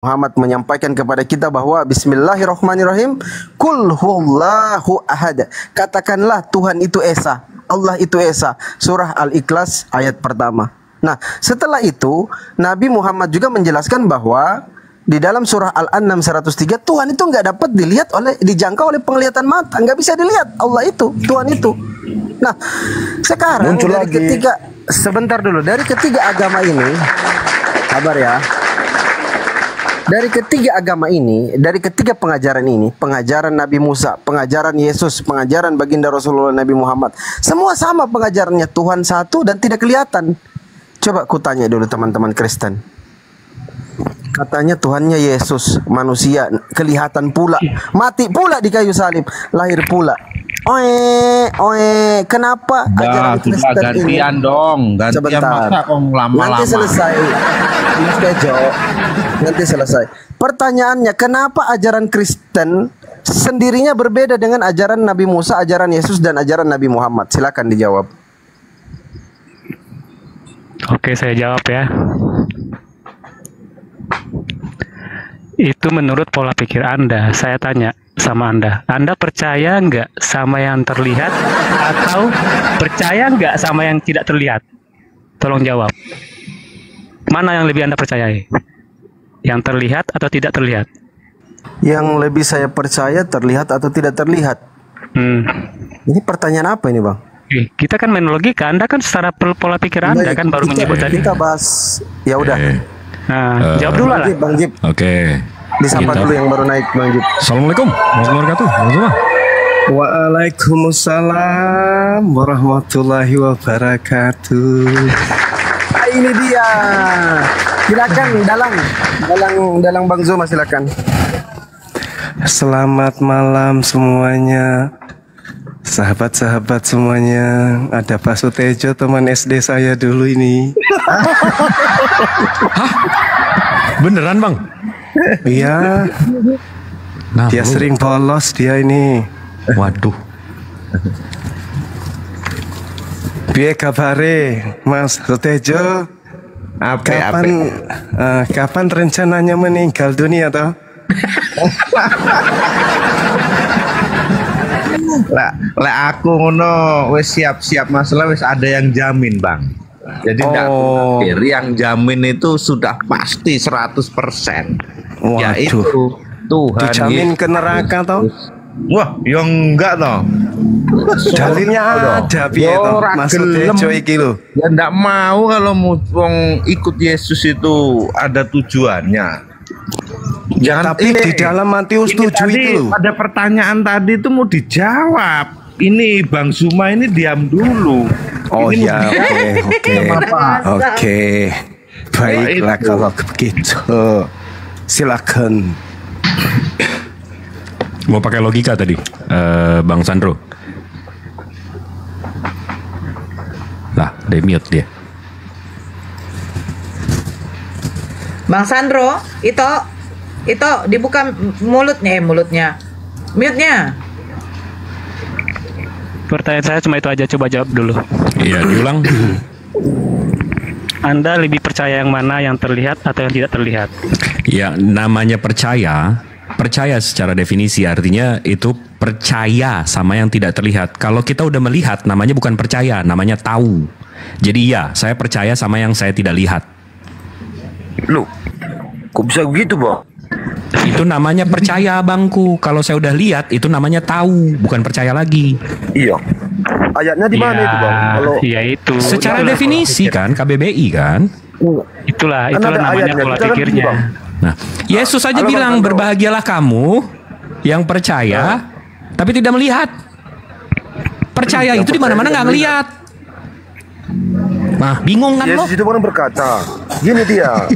Muhammad menyampaikan kepada kita bahwa Bismillahirrahmanirrahim, Qul huwallahu ahad. Katakanlah Tuhan itu esa, Allah itu esa. Surah Al-Ikhlas ayat pertama. Nah, setelah itu Nabi Muhammad juga menjelaskan bahwa di dalam surah Al-An'am 103, Tuhan itu nggak dapat dijangkau oleh penglihatan mata, nggak bisa dilihat Allah itu, Tuhan itu. Nah, sekarang muncul dari lagi. sebentar dulu, dari ketiga agama ini, kabar ya. Dari ketiga agama ini, dari ketiga pengajaran ini, pengajaran Nabi Musa, pengajaran Yesus, pengajaran baginda Rasulullah Nabi Muhammad, semua sama pengajarannya, Tuhan satu dan tidak kelihatan. Coba kutanya dulu teman-teman Kristen. Katanya Tuhannya Yesus, manusia, kelihatan pula, mati pula di kayu salib, lahir pula. Kenapa ajaran Kristen gantian ini? dong, gantian. Sebentar. Masa kok lama-lama? Nanti selesai. Mas Bejo, nanti selesai. Pertanyaannya, kenapa ajaran Kristen sendirinya berbeda dengan ajaran Nabi Musa, ajaran Yesus dan ajaran Nabi Muhammad? Silakan dijawab. Oke, saya jawab ya. Itu menurut pola pikir Anda. Saya tanya sama Anda percaya nggak sama yang terlihat atau percaya nggak sama yang tidak terlihat? Tolong jawab. Mana yang lebih Anda percayai? Yang terlihat atau tidak terlihat? Yang lebih saya percaya terlihat atau tidak terlihat? Ini pertanyaan apa ini, Bang? Kita kan main logika, Anda kan secara pola pikir Anda kan baru menyebut tadi. Kita bahas, ya udah. Nah, jawab dulu lah. Bang Jip. Oke. Disapa dulu yang baru naik, Bang Jip. Assalamualaikum warahmatullahi wabarakatuh. Waalaikumsalam warahmatullahi wabarakatuh. Ini dia. Silakan dalang Bang Zuma, silakan. Selamat malam semuanya. Sahabat-sahabat semuanya. Ada Pak Sutejo, teman SD saya dulu ini. Hah? Beneran, Bang? Iya. Nah, dia sering bolos dia ini. Waduh. Piye kabare, Mas Sutejo? Kapan rencananya meninggal dunia toh? Lek aku ngono wis siap-siap masalah, wis ada yang jamin, Bang. Jadi tidak khawatir, yang jamin itu sudah pasti 100%. Yaitu Tuhan. Dijamin ke neraka toh? Wah, ya enggak toh. Dalilnya ada piye toh, Mas Sutejo iki lho. Ya enggak mau kalau wong ikut Yesus itu ada tujuannya. Jangan, tapi di dalam Matius 7 itu loh. Ada pertanyaan tadi itu mau dijawab. Ini Bang Zuma ini diam dulu. Oh ini ya, oke. Baiklah kalau begitu. Silakan. Mau pakai logika tadi, Bang Sandro. Lah, demute dia. Bang Sandro, itu dibuka mulutnya. Mute-nya. Pertanyaan saya cuma itu aja, coba jawab dulu. Iya, diulang. Anda lebih percaya yang mana, yang terlihat atau yang tidak terlihat? Ya, namanya percaya secara definisi artinya itu percaya sama yang tidak terlihat. Kalau kita udah melihat, namanya bukan percaya, namanya tahu. Jadi ya, saya percaya sama yang saya tidak lihat. Loh, kok bisa begitu, Bang? Itu namanya percaya, Bangku. Kalau saya udah lihat, itu namanya tahu, bukan percaya lagi. Iya. Ayatnya di mana itu, Bang? Kalau itu secara definisi kan, KBBI kan? Itulah namanya pola pikirnya. Nah, Yesus aja bilang, berbahagialah kamu yang percaya tapi tidak melihat. Percaya itu di mana-mana nggak ngelihat. Nah, bingung kan lo? Yesus itu orang berkata, gini dia,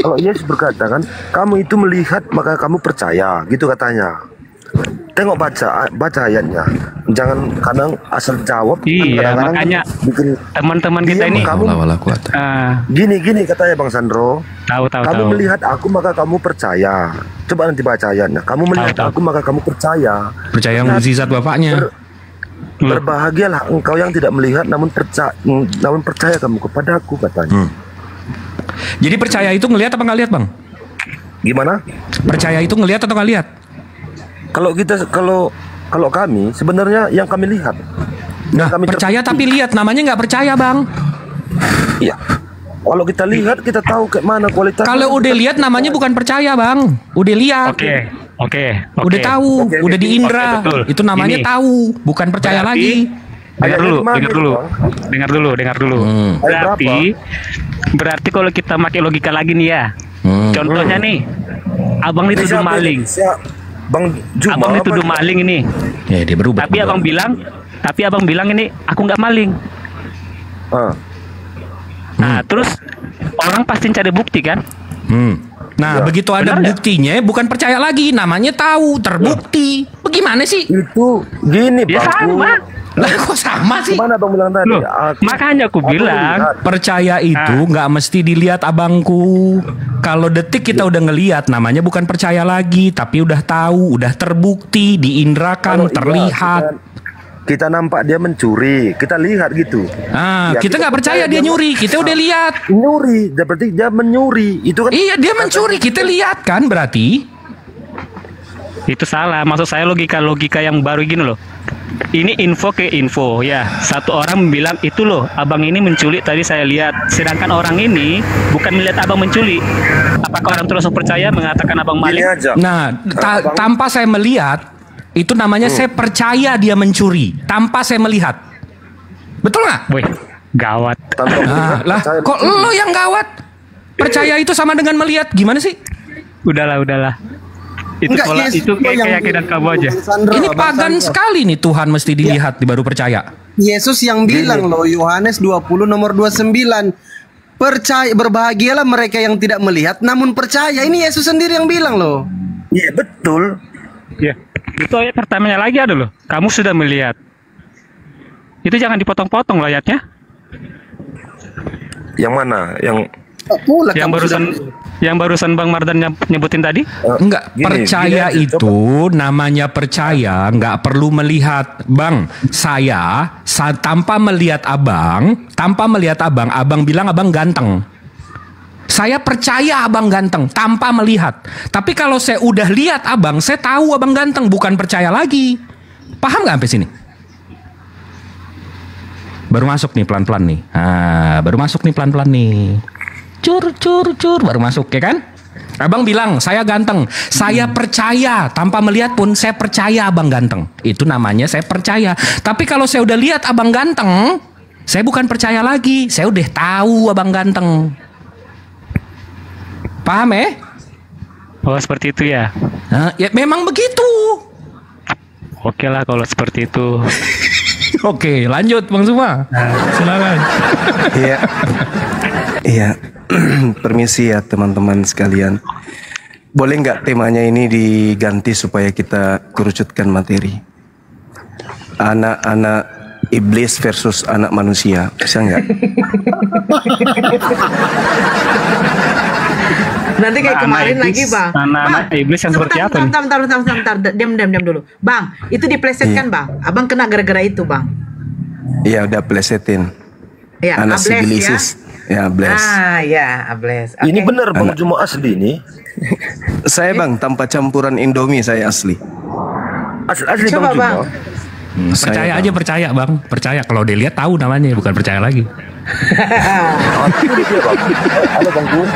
kalau Yesus berkata kan, kamu itu melihat maka kamu percaya, gitu katanya. Tengok baca ayatnya, jangan kadang asal jawab. Iya, makanya teman-teman kita ini gini katanya Bang Sandro. Kamu tahu. melihat aku maka kamu percaya. Coba nanti baca ayatnya. Kamu melihat aku maka kamu percaya. Percaya mukjizat Bapaknya. Berbahagialah engkau yang tidak melihat namun percaya kamu kepada aku, katanya. Jadi percaya itu ngelihat apa nggak lihat, Bang? Gimana? Percaya itu ngelihat atau nggak lihat? Kalau kami sebenarnya yang kami lihat. Nah, Kami percaya tapi lihat, namanya nggak percaya, Bang. Iya. Kalau kita lihat kita tahu kayak mana kualitasnya. Kalau udah lihat namanya bukan percaya, Bang. Udah lihat. Oke. Udah tahu, Oke, udah oke. diindra. Oke, betul. Itu namanya Ini. tahu, bukan percaya Berarti- lagi. Dengar Ayatnya dulu, di mana dengar itu, dulu. Bang? Dengar dulu. Ayat Berarti kalau kita pakai logika lagi nih ya. Contohnya nih, abang Ini dituduh siapa maling. ini? Bang Juma. Abang apa dituduh dia? maling ini. Ya, dia berubah. Tapi abang bilang ini aku nggak maling. Ah. Nah, terus orang pasti cari bukti kan? Nah, Ya, begitu ada benar nggak? buktinya, bukan percaya lagi, namanya tahu, terbukti. Bagaimana sih? Itu gini Ya Bang. sama. Lah, kok sama sih? Gimana Bang bilang tadi? Loh, makanya aku bilang. lihat. Percaya itu nggak mesti dilihat, abangku. Kalau detik kita udah ngelihat, namanya bukan percaya lagi, tapi udah tahu, udah terbukti, diindrakan, Kalau iya, terlihat. kita nampak dia mencuri, kita lihat gitu. Ah, Ya, kita nggak percaya dia nyuri, kita udah lihat. Nyuri, berarti dia menyuri. Itu kan Iya, dia mencuri, kita lihat kan berarti. Itu salah. Maksud saya logika yang baru gini loh. Ini info ke info ya. Satu orang bilang itu loh, abang ini menculik tadi saya lihat. Sedangkan orang ini bukan melihat abang menculik. Apakah orang terus percaya mengatakan abang gini maling? aja. Nah, Bang. tanpa saya melihat, itu namanya saya percaya dia mencuri. Tanpa saya melihat. Betul nggak? Wih, gawat. Tanpa Ah, melihat, lah, percaya kok mencuri. lo yang gawat? Percaya itu sama dengan melihat, gimana sih? Udahlah. Itu Enggak, pola, Yesus itu kayak yang keyakinan kamu aja. Bang Sandro, Ini Bang pagan Sandro. sekali nih, Tuhan mesti dilihat baru percaya. Yesus yang bilang loh, Yohanes 20 nomor 29. Percaya, berbahagialah mereka yang tidak melihat namun percaya. Ini Yesus sendiri yang bilang loh. Iya betul. Ya, itu ayat pertamanya lagi ada loh. Kamu sudah melihat. Itu jangan dipotong-potong loh ayatnya. Yang mana? Yang barusan Bang Mardan nyebutin tadi. Enggak, Gini, percaya gini aja, itu namanya percaya, enggak perlu melihat. Bang, saya tanpa melihat abang, abang bilang abang ganteng. Saya percaya abang ganteng tanpa melihat. Tapi kalau saya udah lihat abang, saya tahu abang ganteng, bukan percaya lagi. Paham nggak sampai sini? Baru masuk nih pelan-pelan nih. Baru masuk nih pelan-pelan nih. Cur, baru masuk ya kan? Abang bilang saya ganteng, saya percaya tanpa melihat pun saya percaya abang ganteng. Itu namanya saya percaya. Tapi kalau saya udah lihat abang ganteng, saya bukan percaya lagi, saya udah tahu abang ganteng. Paham ya? Oh, seperti itu ya. Nah, ya memang begitu. Oke lah kalau seperti itu. Oke, lanjut Bang Suma. Silakan. Iya. Iya. Permisi ya teman-teman sekalian. Boleh nggak temanya ini diganti supaya kita kerucutkan materi? Anak-anak iblis versus anak manusia. Bisa nggak? Nanti kayak Anak kemarin iblis, lagi bang. anak iblis yang seperti apa nih? Bentar, diam dulu. Bang, itu diplesetkan bang. Abang kena gara-gara itu bang. Iya udah plesetin. Ya, Anak ables sibilisis. Ya, bless. ya ables. Ini Oke. benar Bang Juma asli ini. Saya bang tanpa campuran Indomie saya asli. Asli Coba, Bang Juma. Bang. Percaya Saya, aja percaya Bang. Percaya kalau dilihat tahu namanya, bukan percaya lagi. Halo Bang Juma.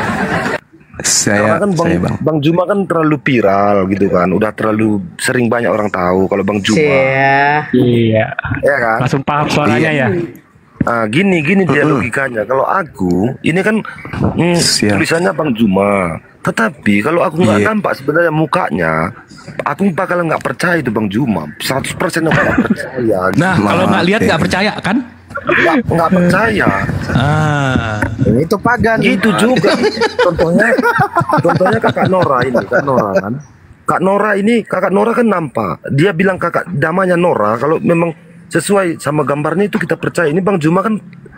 Karena kan Bang Juma kan terlalu viral gitu kan. Udah terlalu sering banyak orang tahu kalau Bang Juma. Iya. Ya kan? Langsung paham suaranya ya. Gini dia logikanya. Kalau aku ini kan Siap. tulisannya Bang Juma. Tetapi kalau aku nggak Iya. nampak sebenarnya mukanya, aku bakalan nggak percaya itu Bang Juma. 100% aku nggak percaya. Nah, kalau nggak lihat nggak percaya kan? Nggak percaya. Itu pagan. Gitu juga. Contohnya kakak Nora ini, Kak Nora kan. Kakak Nora kan nampak. Dia bilang kakak namanya Nora. Kalau memang sesuai sama gambarnya itu kita percaya. Ini Bang Juma kan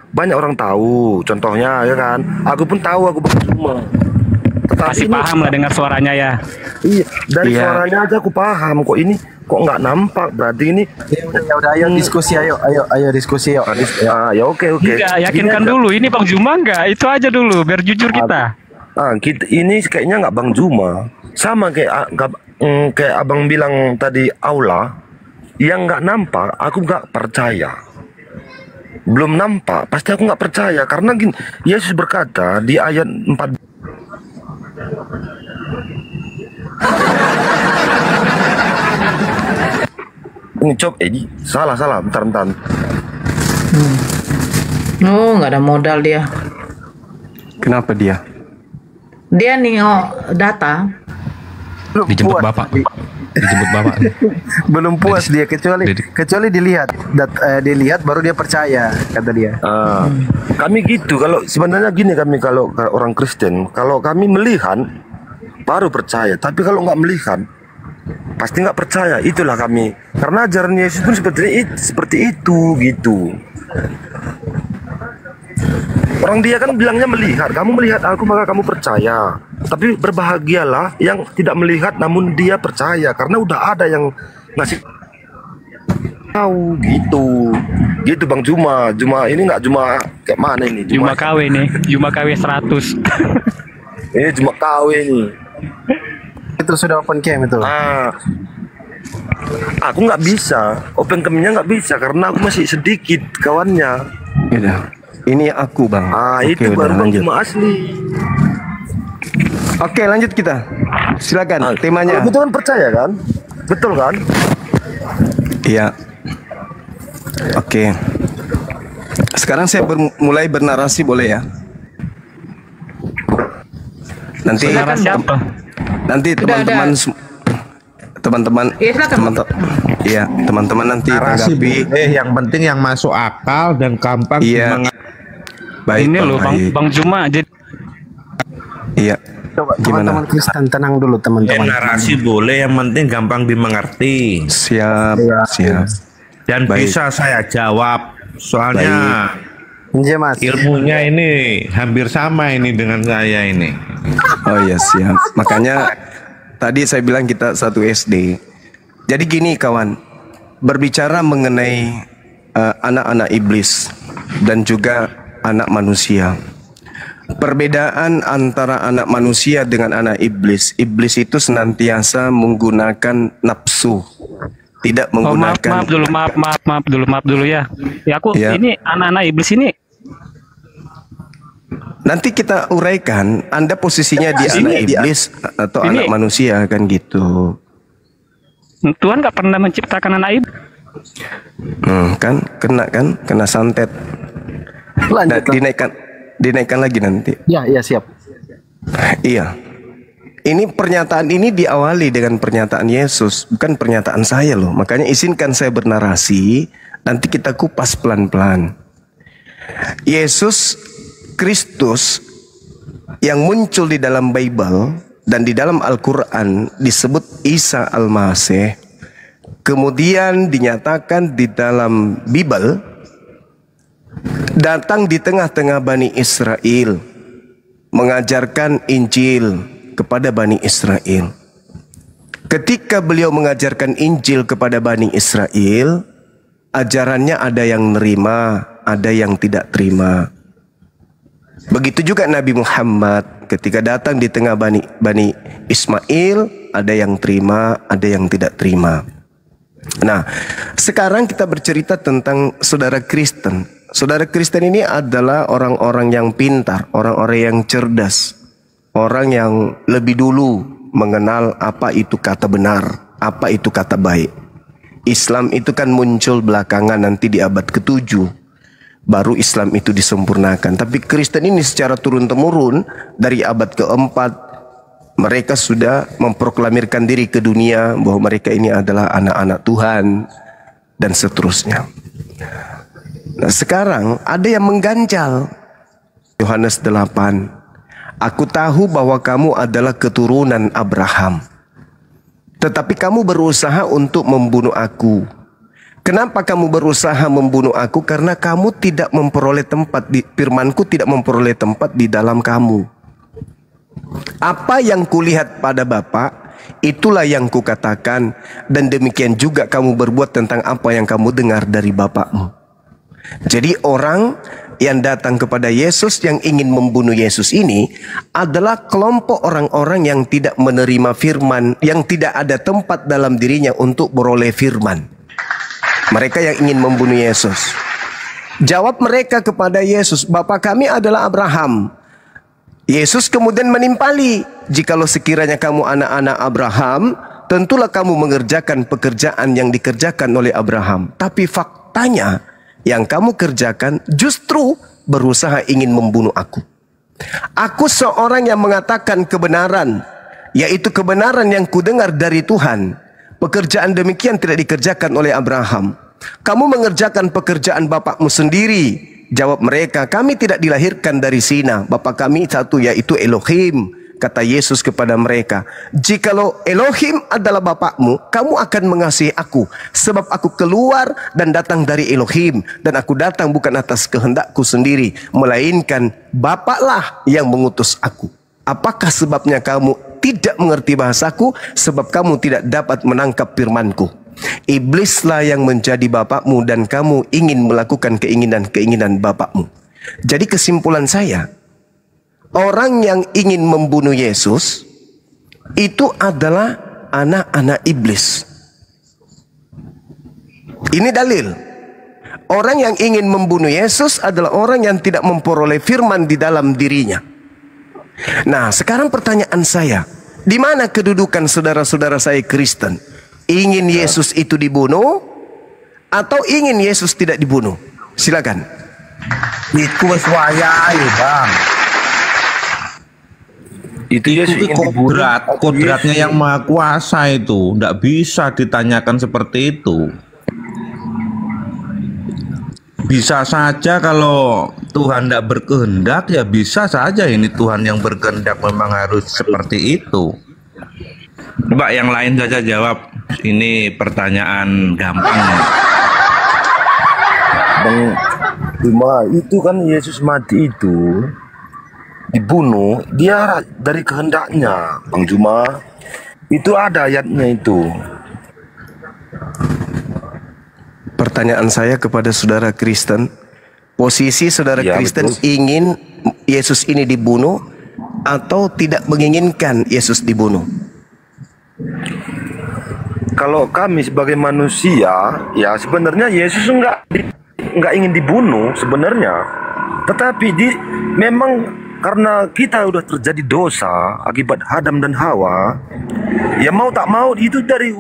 banyak orang tahu. Contohnya ya kan. Aku pun tahu aku Bang Juma. Tetapi Pasti ini, paham lah dengar suaranya ya. Iya, dari Iya. suaranya aja aku paham. Kok ini kok nggak nampak? Berarti ini. Ya udah, ayo diskusi, ayo diskusi, yuk. Ya oke. Enggak, yakinkan Gini aja. dulu. Ini Bang Juma enggak? Itu aja dulu, biar jujur kita. Ini kayaknya nggak Bang Juma. Sama kayak abang bilang tadi aula, yang nggak nampak, aku nggak percaya. Belum nampak, pasti aku nggak percaya. Karena gini, Yesus berkata di ayat 4. Ini salah, bentar. Oh, nggak ada modal dia. Kenapa dia? Dia nengok data. Dijemput bapak. Belum puas dia kecuali dilihat baru dia percaya, kata dia. Kami gitu, kalau sebenarnya gini, kami kalau orang Kristen, kalau kami melihat baru percaya, tapi kalau nggak melihat pasti nggak percaya. Itulah kami, karena ajaran Yesus pun seperti itu gitu. Orang dia kan bilangnya melihat, kamu melihat aku maka kamu percaya. Tapi berbahagialah yang tidak melihat namun dia percaya, karena udah ada yang ngasih tahu gitu. Gitu Bang Juma ini nggak Juma kayak mana ini? Juma KW nih, Juma KW 100. Ini Juma KW ini. Itu sudah open cam itu. Aku nggak bisa, open cam-nya nggak bisa karena aku masih sedikit kawannya. Iya. Ini aku Bang. Itu baru Bang Juma asli. Oke, lanjut kita. Silakan temanya. Betul kan, percaya kan? Betul kan? Iya. Oke. Sekarang saya mulai bernarasi, boleh ya? Nanti siapa? Nanti teman-teman Iya, teman-teman nanti Narasi tanggapi. yang penting yang masuk akal dan gampang. Baik, ini loh Bang Juma. Jadi iya. Coba Gimana? teman-teman Kristen tenang dulu teman-teman. narasi boleh, yang penting gampang dimengerti. Siap. Dan Baik. bisa saya jawab. Soalnya Iya Mas. ilmunya ini hampir sama ini dengan saya ini. Oh iya, siap. Makanya tadi saya bilang kita satu SD. Jadi gini kawan, berbicara mengenai anak-anak iblis dan juga anak manusia. Perbedaan antara anak manusia dengan anak iblis. Iblis itu senantiasa menggunakan nafsu, tidak menggunakan. Maaf dulu ya. Ya. Ini anak-anak iblis ini. Nanti kita uraikan. Anda posisinya di anak iblis atau anak manusia kan gitu. Tuhan nggak pernah menciptakan anak iblis. Kan kena santet. Lanjut. Dinaikkan lagi nanti. Ya siap. Iya. Ini pernyataan ini diawali dengan pernyataan Yesus, bukan pernyataan saya loh. Makanya izinkan saya bernarasi, nanti kita kupas pelan-pelan. Yesus Kristus yang muncul di dalam Bible dan di dalam Al-Quran disebut Isa Al-Masih. Kemudian dinyatakan di dalam Bible datang di tengah-tengah Bani Israel, mengajarkan Injil kepada Bani Israel. Ketika beliau mengajarkan Injil kepada Bani Israel, ajarannya ada yang nerima, ada yang tidak terima. Begitu juga Nabi Muhammad ketika datang di tengah Bani Ismail, ada yang terima, ada yang tidak terima. Nah, sekarang kita bercerita tentang saudara Kristen. Saudara Kristen ini adalah orang-orang yang pintar, orang-orang yang cerdas, orang yang lebih dulu mengenal apa itu kata benar, apa itu kata baik. Islam itu kan muncul belakangan nanti di abad ke-7. Baru Islam itu disempurnakan. Tapi Kristen ini secara turun-temurun dari abad ke-4 mereka sudah memproklamirkan diri ke dunia bahwa mereka ini adalah anak-anak Tuhan dan seterusnya. Nah, sekarang ada yang mengganjal. Yohanes 8. Aku tahu bahwa kamu adalah keturunan Abraham, tetapi kamu berusaha untuk membunuh aku. Kenapa kamu berusaha membunuh aku? Karena kamu tidak memperoleh tempat di firmanku, tidak memperoleh tempat di dalam kamu. Apa yang kulihat pada Bapa, itulah yang kukatakan, dan demikian juga kamu berbuat tentang apa yang kamu dengar dari bapakmu. Jadi orang yang datang kepada Yesus yang ingin membunuh Yesus ini adalah kelompok orang-orang yang tidak menerima firman, yang tidak ada tempat dalam dirinya untuk beroleh firman. Mereka yang ingin membunuh Yesus. Jawab mereka kepada Yesus, "Bapa kami adalah Abraham." Yesus kemudian menimpali, "Jikalau sekiranya kamu anak-anak Abraham, tentulah kamu mengerjakan pekerjaan yang dikerjakan oleh Abraham. Tapi faktanya, yang kamu kerjakan justru berusaha ingin membunuh aku. Aku seorang yang mengatakan kebenaran, yaitu kebenaran yang kudengar dari Tuhan. Pekerjaan demikian tidak dikerjakan oleh Abraham. Kamu mengerjakan pekerjaan bapakmu sendiri." Jawab mereka, "Kami tidak dilahirkan dari zina. Bapa kami satu, yaitu Elohim." Kata Yesus kepada mereka, "Jikalau Elohim adalah bapakmu, kamu akan mengasihi aku. Sebab aku keluar dan datang dari Elohim. Dan aku datang bukan atas kehendakku sendiri, melainkan Bapaklah yang mengutus aku. Apakah sebabnya kamu tidak mengerti bahasaku? Sebab kamu tidak dapat menangkap firmanku. Iblislah yang menjadi bapakmu dan kamu ingin melakukan keinginan-keinginan bapakmu." Jadi kesimpulan saya, orang yang ingin membunuh Yesus itu adalah anak-anak iblis. Ini dalil. Orang yang ingin membunuh Yesus adalah orang yang tidak memperoleh firman di dalam dirinya. Nah, sekarang pertanyaan saya, di mana kedudukan saudara-saudara saya Kristen? Ingin Yesus itu dibunuh atau ingin Yesus tidak dibunuh? Silakan. Itu wis wayahe, Bang. Itu kodratnya yang maha kuasa itu. Tidak bisa ditanyakan seperti itu. Bisa saja kalau Tuhan tidak berkehendak, ya bisa saja ini Tuhan yang berkehendak memang harus seperti itu. Coba yang lain saja jawab. Ini pertanyaan gampang. Bang Juma, itu kan Yesus mati itu dibunuh, dia dari kehendaknya, Bang Juma. Itu ada ayatnya itu. Pertanyaan saya kepada saudara Kristen, posisi saudara Kristen betul. ingin Yesus ini dibunuh atau tidak menginginkan Yesus dibunuh? Kalau kami sebagai manusia, ya sebenarnya Yesus enggak ingin dibunuh sebenarnya. Tetapi memang karena kita udah terjadi dosa akibat Adam dan Hawa, ya mau tak mau itu dari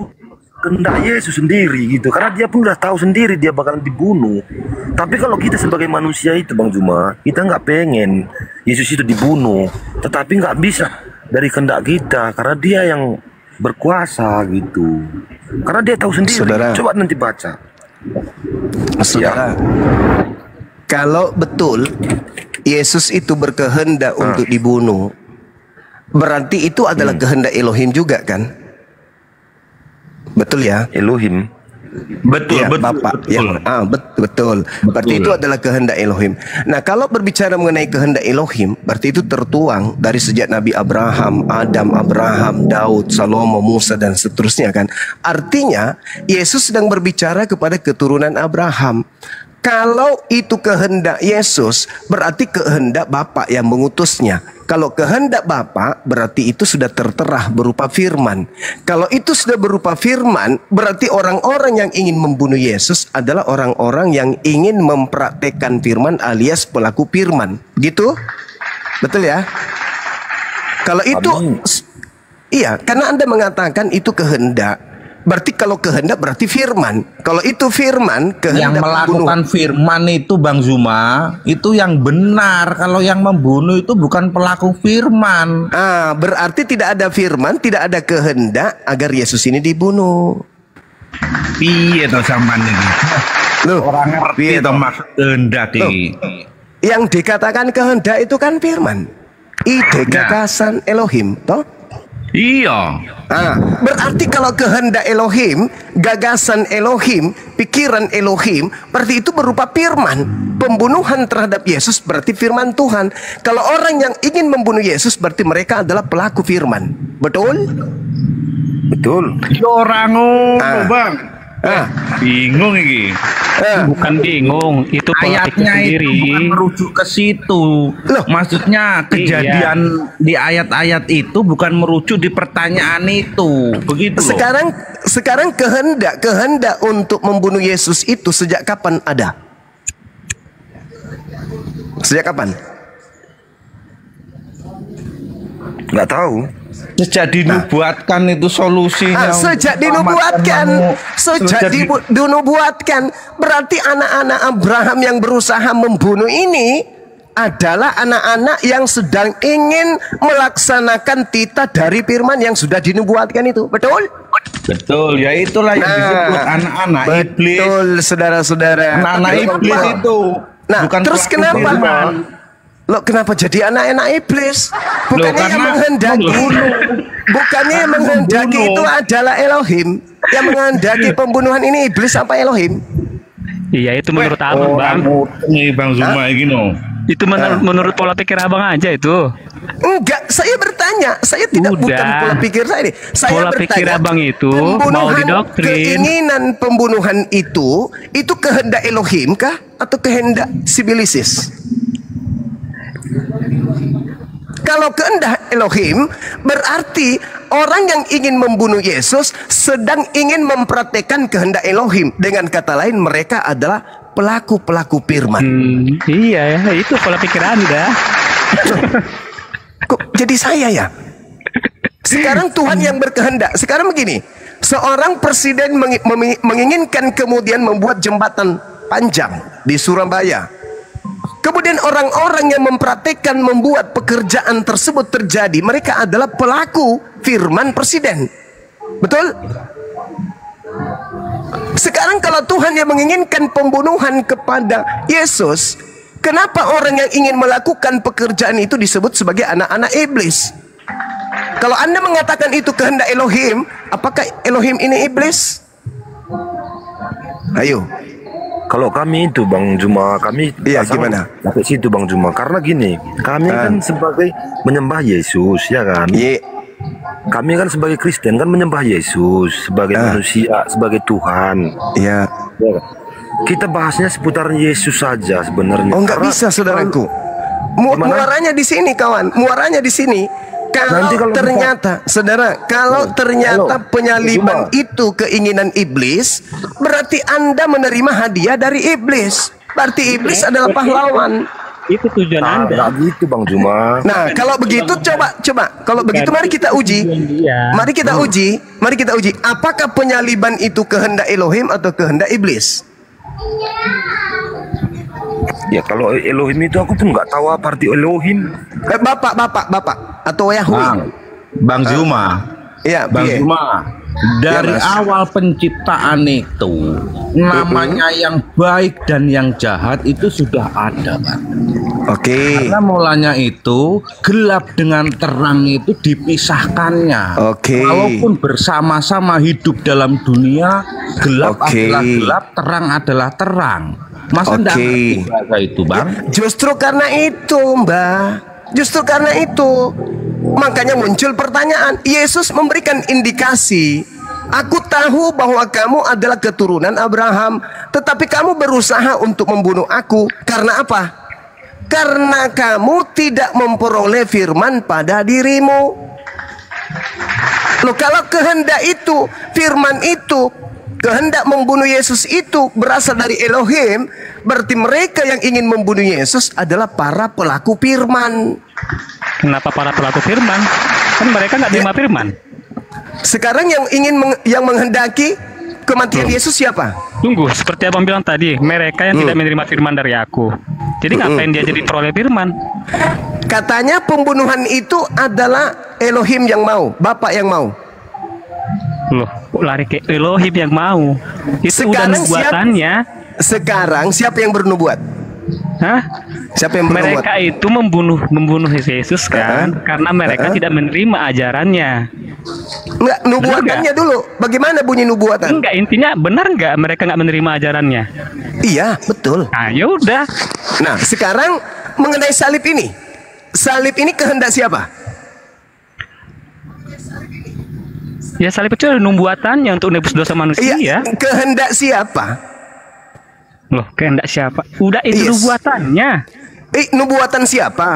kehendak Yesus sendiri gitu. Karena dia pun udah tahu sendiri dia bakalan dibunuh. Tapi kalau kita sebagai manusia itu, Bang Juma, kita nggak pengen Yesus itu dibunuh. Tetapi nggak bisa dari kehendak kita, karena dia yang berkuasa gitu. Karena dia tahu sendiri. Saudara, coba nanti baca. Saudara, kalau betul Yesus itu berkehendak untuk dibunuh, berarti itu adalah kehendak Elohim juga kan? Betul ya? Elohim. Betul, Ya, betul, Bapak. betul. Ya, betul. Berarti itu adalah kehendak Elohim. Nah, kalau berbicara mengenai kehendak Elohim, berarti itu tertuang dari sejak Nabi Abraham, Adam, Daud, Salomo, Musa, dan seterusnya kan. Artinya, Yesus sedang berbicara kepada keturunan Abraham. Kalau itu kehendak Yesus, berarti kehendak Bapa yang mengutusnya. Kalau kehendak Bapa, berarti itu sudah tertera berupa firman. Kalau itu sudah berupa firman, berarti orang-orang yang ingin membunuh Yesus adalah orang-orang yang ingin mempraktekkan firman alias pelaku firman. Gitu? Betul ya? Kalau itu, iya, karena Anda mengatakan itu kehendak. Berarti kalau kehendak berarti firman. Kalau itu firman, kehendak yang melakukan firman itu Bang Zuma, itu yang benar. Kalau yang membunuh itu bukan pelaku firman. Berarti tidak ada firman, tidak ada kehendak agar Yesus ini dibunuh. Piye to sampean iki? Loh, Orang ngerti to maksud kehendak iki. Yang dikatakan kehendak itu kan firman. Ide gagasan Elohim, toh? Iya. Berarti kalau kehendak Elohim, gagasan Elohim, pikiran Elohim, berarti itu berupa firman. Pembunuhan terhadap Yesus berarti firman Tuhan. Kalau orang yang ingin membunuh Yesus berarti mereka adalah pelaku firman. Betul? Betul. Yo ora ngono, Bang. Bingung ini. Bukan bingung, itu pola pikir Ayatnya itu sendiri. bukan merujuk ke situ. Maksudnya kejadian di ayat-ayat itu bukan merujuk di pertanyaan itu. Begitu loh. Sekarang kehendak untuk membunuh Yesus itu sejak kapan ada? Sejak kapan? Nggak tahu. Sejak dinubuatkan itu solusinya. Sejak dinubuatkan, berarti anak-anak Abraham yang berusaha membunuh ini adalah anak-anak yang sedang ingin melaksanakan titah dari firman yang sudah dinubuatkan itu. Betul? Betul, ya itulah yang disebut anak-anak iblis. Betul, saudara-saudara. Anak-anak iblis itu. Nah, bukan terus pelaku kenapa? firman. Loh, kenapa jadi anak-anak iblis? Bukannya yang karena menghendaki, bukannya yang menghendaki itu adalah Elohim. Yang menghendaki pembunuhan ini iblis apa Elohim? Iya, itu menurut abang, Bang. Nih Bang Zuma gini. Itu menurut pola pikir abang aja itu. Enggak, saya bertanya. Saya tidak bukan pola pikir saya ini. Saya Pola bertanya, pikir abang itu mau didoktrin. keinginan pembunuhan itu kehendak Elohim kah atau kehendak sibilisis? Kalau kehendak Elohim, berarti orang yang ingin membunuh Yesus sedang ingin mempraktekkan kehendak Elohim. Dengan kata lain, mereka adalah pelaku-pelaku firman. Iya, itu pola pikir Anda. Kok jadi saya ya? Sekarang Tuhan yang berkehendak. Sekarang begini, seorang presiden menginginkan kemudian membuat jembatan panjang di Surabaya. Kemudian orang-orang yang mempraktekkan membuat pekerjaan tersebut terjadi, mereka adalah pelaku firman presiden. Betul? Sekarang kalau Tuhan yang menginginkan pembunuhan kepada Yesus, kenapa orang yang ingin melakukan pekerjaan itu disebut sebagai anak-anak iblis? Kalau Anda mengatakan itu kehendak Elohim, apakah Elohim ini iblis? Ayo. Kalau kami itu Bang Juma, kami gimana? Sampai situ Bang Juma. Karena gini, kami kan sebagai menyembah Yesus, ya kan? Iya. Kami kan sebagai Kristen kan menyembah Yesus sebagai manusia, sebagai Tuhan. Iya. Ya kan? Kita bahasnya seputar Yesus saja sebenarnya. Oh, nggak bisa, saudaraku. Muaranya di sini, kawan. Muaranya di sini. Kalau ternyata, ternyata penyaliban itu keinginan iblis, berarti Anda menerima hadiah dari iblis. Berarti iblis adalah pahlawan. Itu tujuan Anda. Nggak gitu Bang Juma. Nah, kalau begitu coba. Kalau begitu mari kita uji. Mari kita uji. Apakah penyaliban itu kehendak Elohim atau kehendak iblis? Ya kalau Elohim itu aku pun nggak tahu apa arti Elohim. Bapak atau Yahweh. Bang Zuma. Ya, Bang Zuma. Dari awal penciptaan itu namanya yang baik dan yang jahat itu sudah ada, Bang. Oke. Karena mulanya itu gelap dengan terang itu dipisahkannya. Oke. Walaupun bersama-sama hidup dalam dunia, gelap adalah gelap, terang adalah terang. Masa enggak ngerti bahasa itu, Bang? Justru karena itu, Mbak. Justru karena itu. Makanya muncul pertanyaan. Yesus memberikan indikasi. Aku tahu bahwa kamu adalah keturunan Abraham, tetapi kamu berusaha untuk membunuh aku. Karena apa? Karena kamu tidak memperoleh firman pada dirimu. Loh, kalau kehendak itu, firman itu, kehendak membunuh Yesus itu berasal dari Elohim, berarti mereka yang ingin membunuh Yesus adalah para pelaku firman. Kenapa para pelaku firman? Kan mereka nggak terima firman. Sekarang yang menghendaki kematian Yesus siapa? Tunggu, seperti abang bilang tadi, mereka yang tidak menerima firman dari aku. Jadi ngapain dia jadi peroleh firman? Katanya pembunuhan itu adalah Elohim yang mau, Bapak yang mau. Loh, lari ke Elohim yang mau. Itu Sekarang udah nubuatannya. Sekarang siapa yang bernubuat? Hah? Siapa yang bernubuat? Mereka itu membunuh Yesus kan, karena mereka tidak menerima ajarannya. Enggak, nubuatannya dulu. Bagaimana bunyi nubuatan? Enggak, intinya benar nggak mereka nggak menerima ajarannya? Iya, betul. Nah, ya udah. Nah, sekarang mengenai salib ini. Salib ini kehendak siapa? Ya salib itu buatannya untuk nebus dosa manusia. Iya, kehendak siapa? Loh, kehendak siapa? Udah itu Yes. nubuatannya. Nubuatan siapa?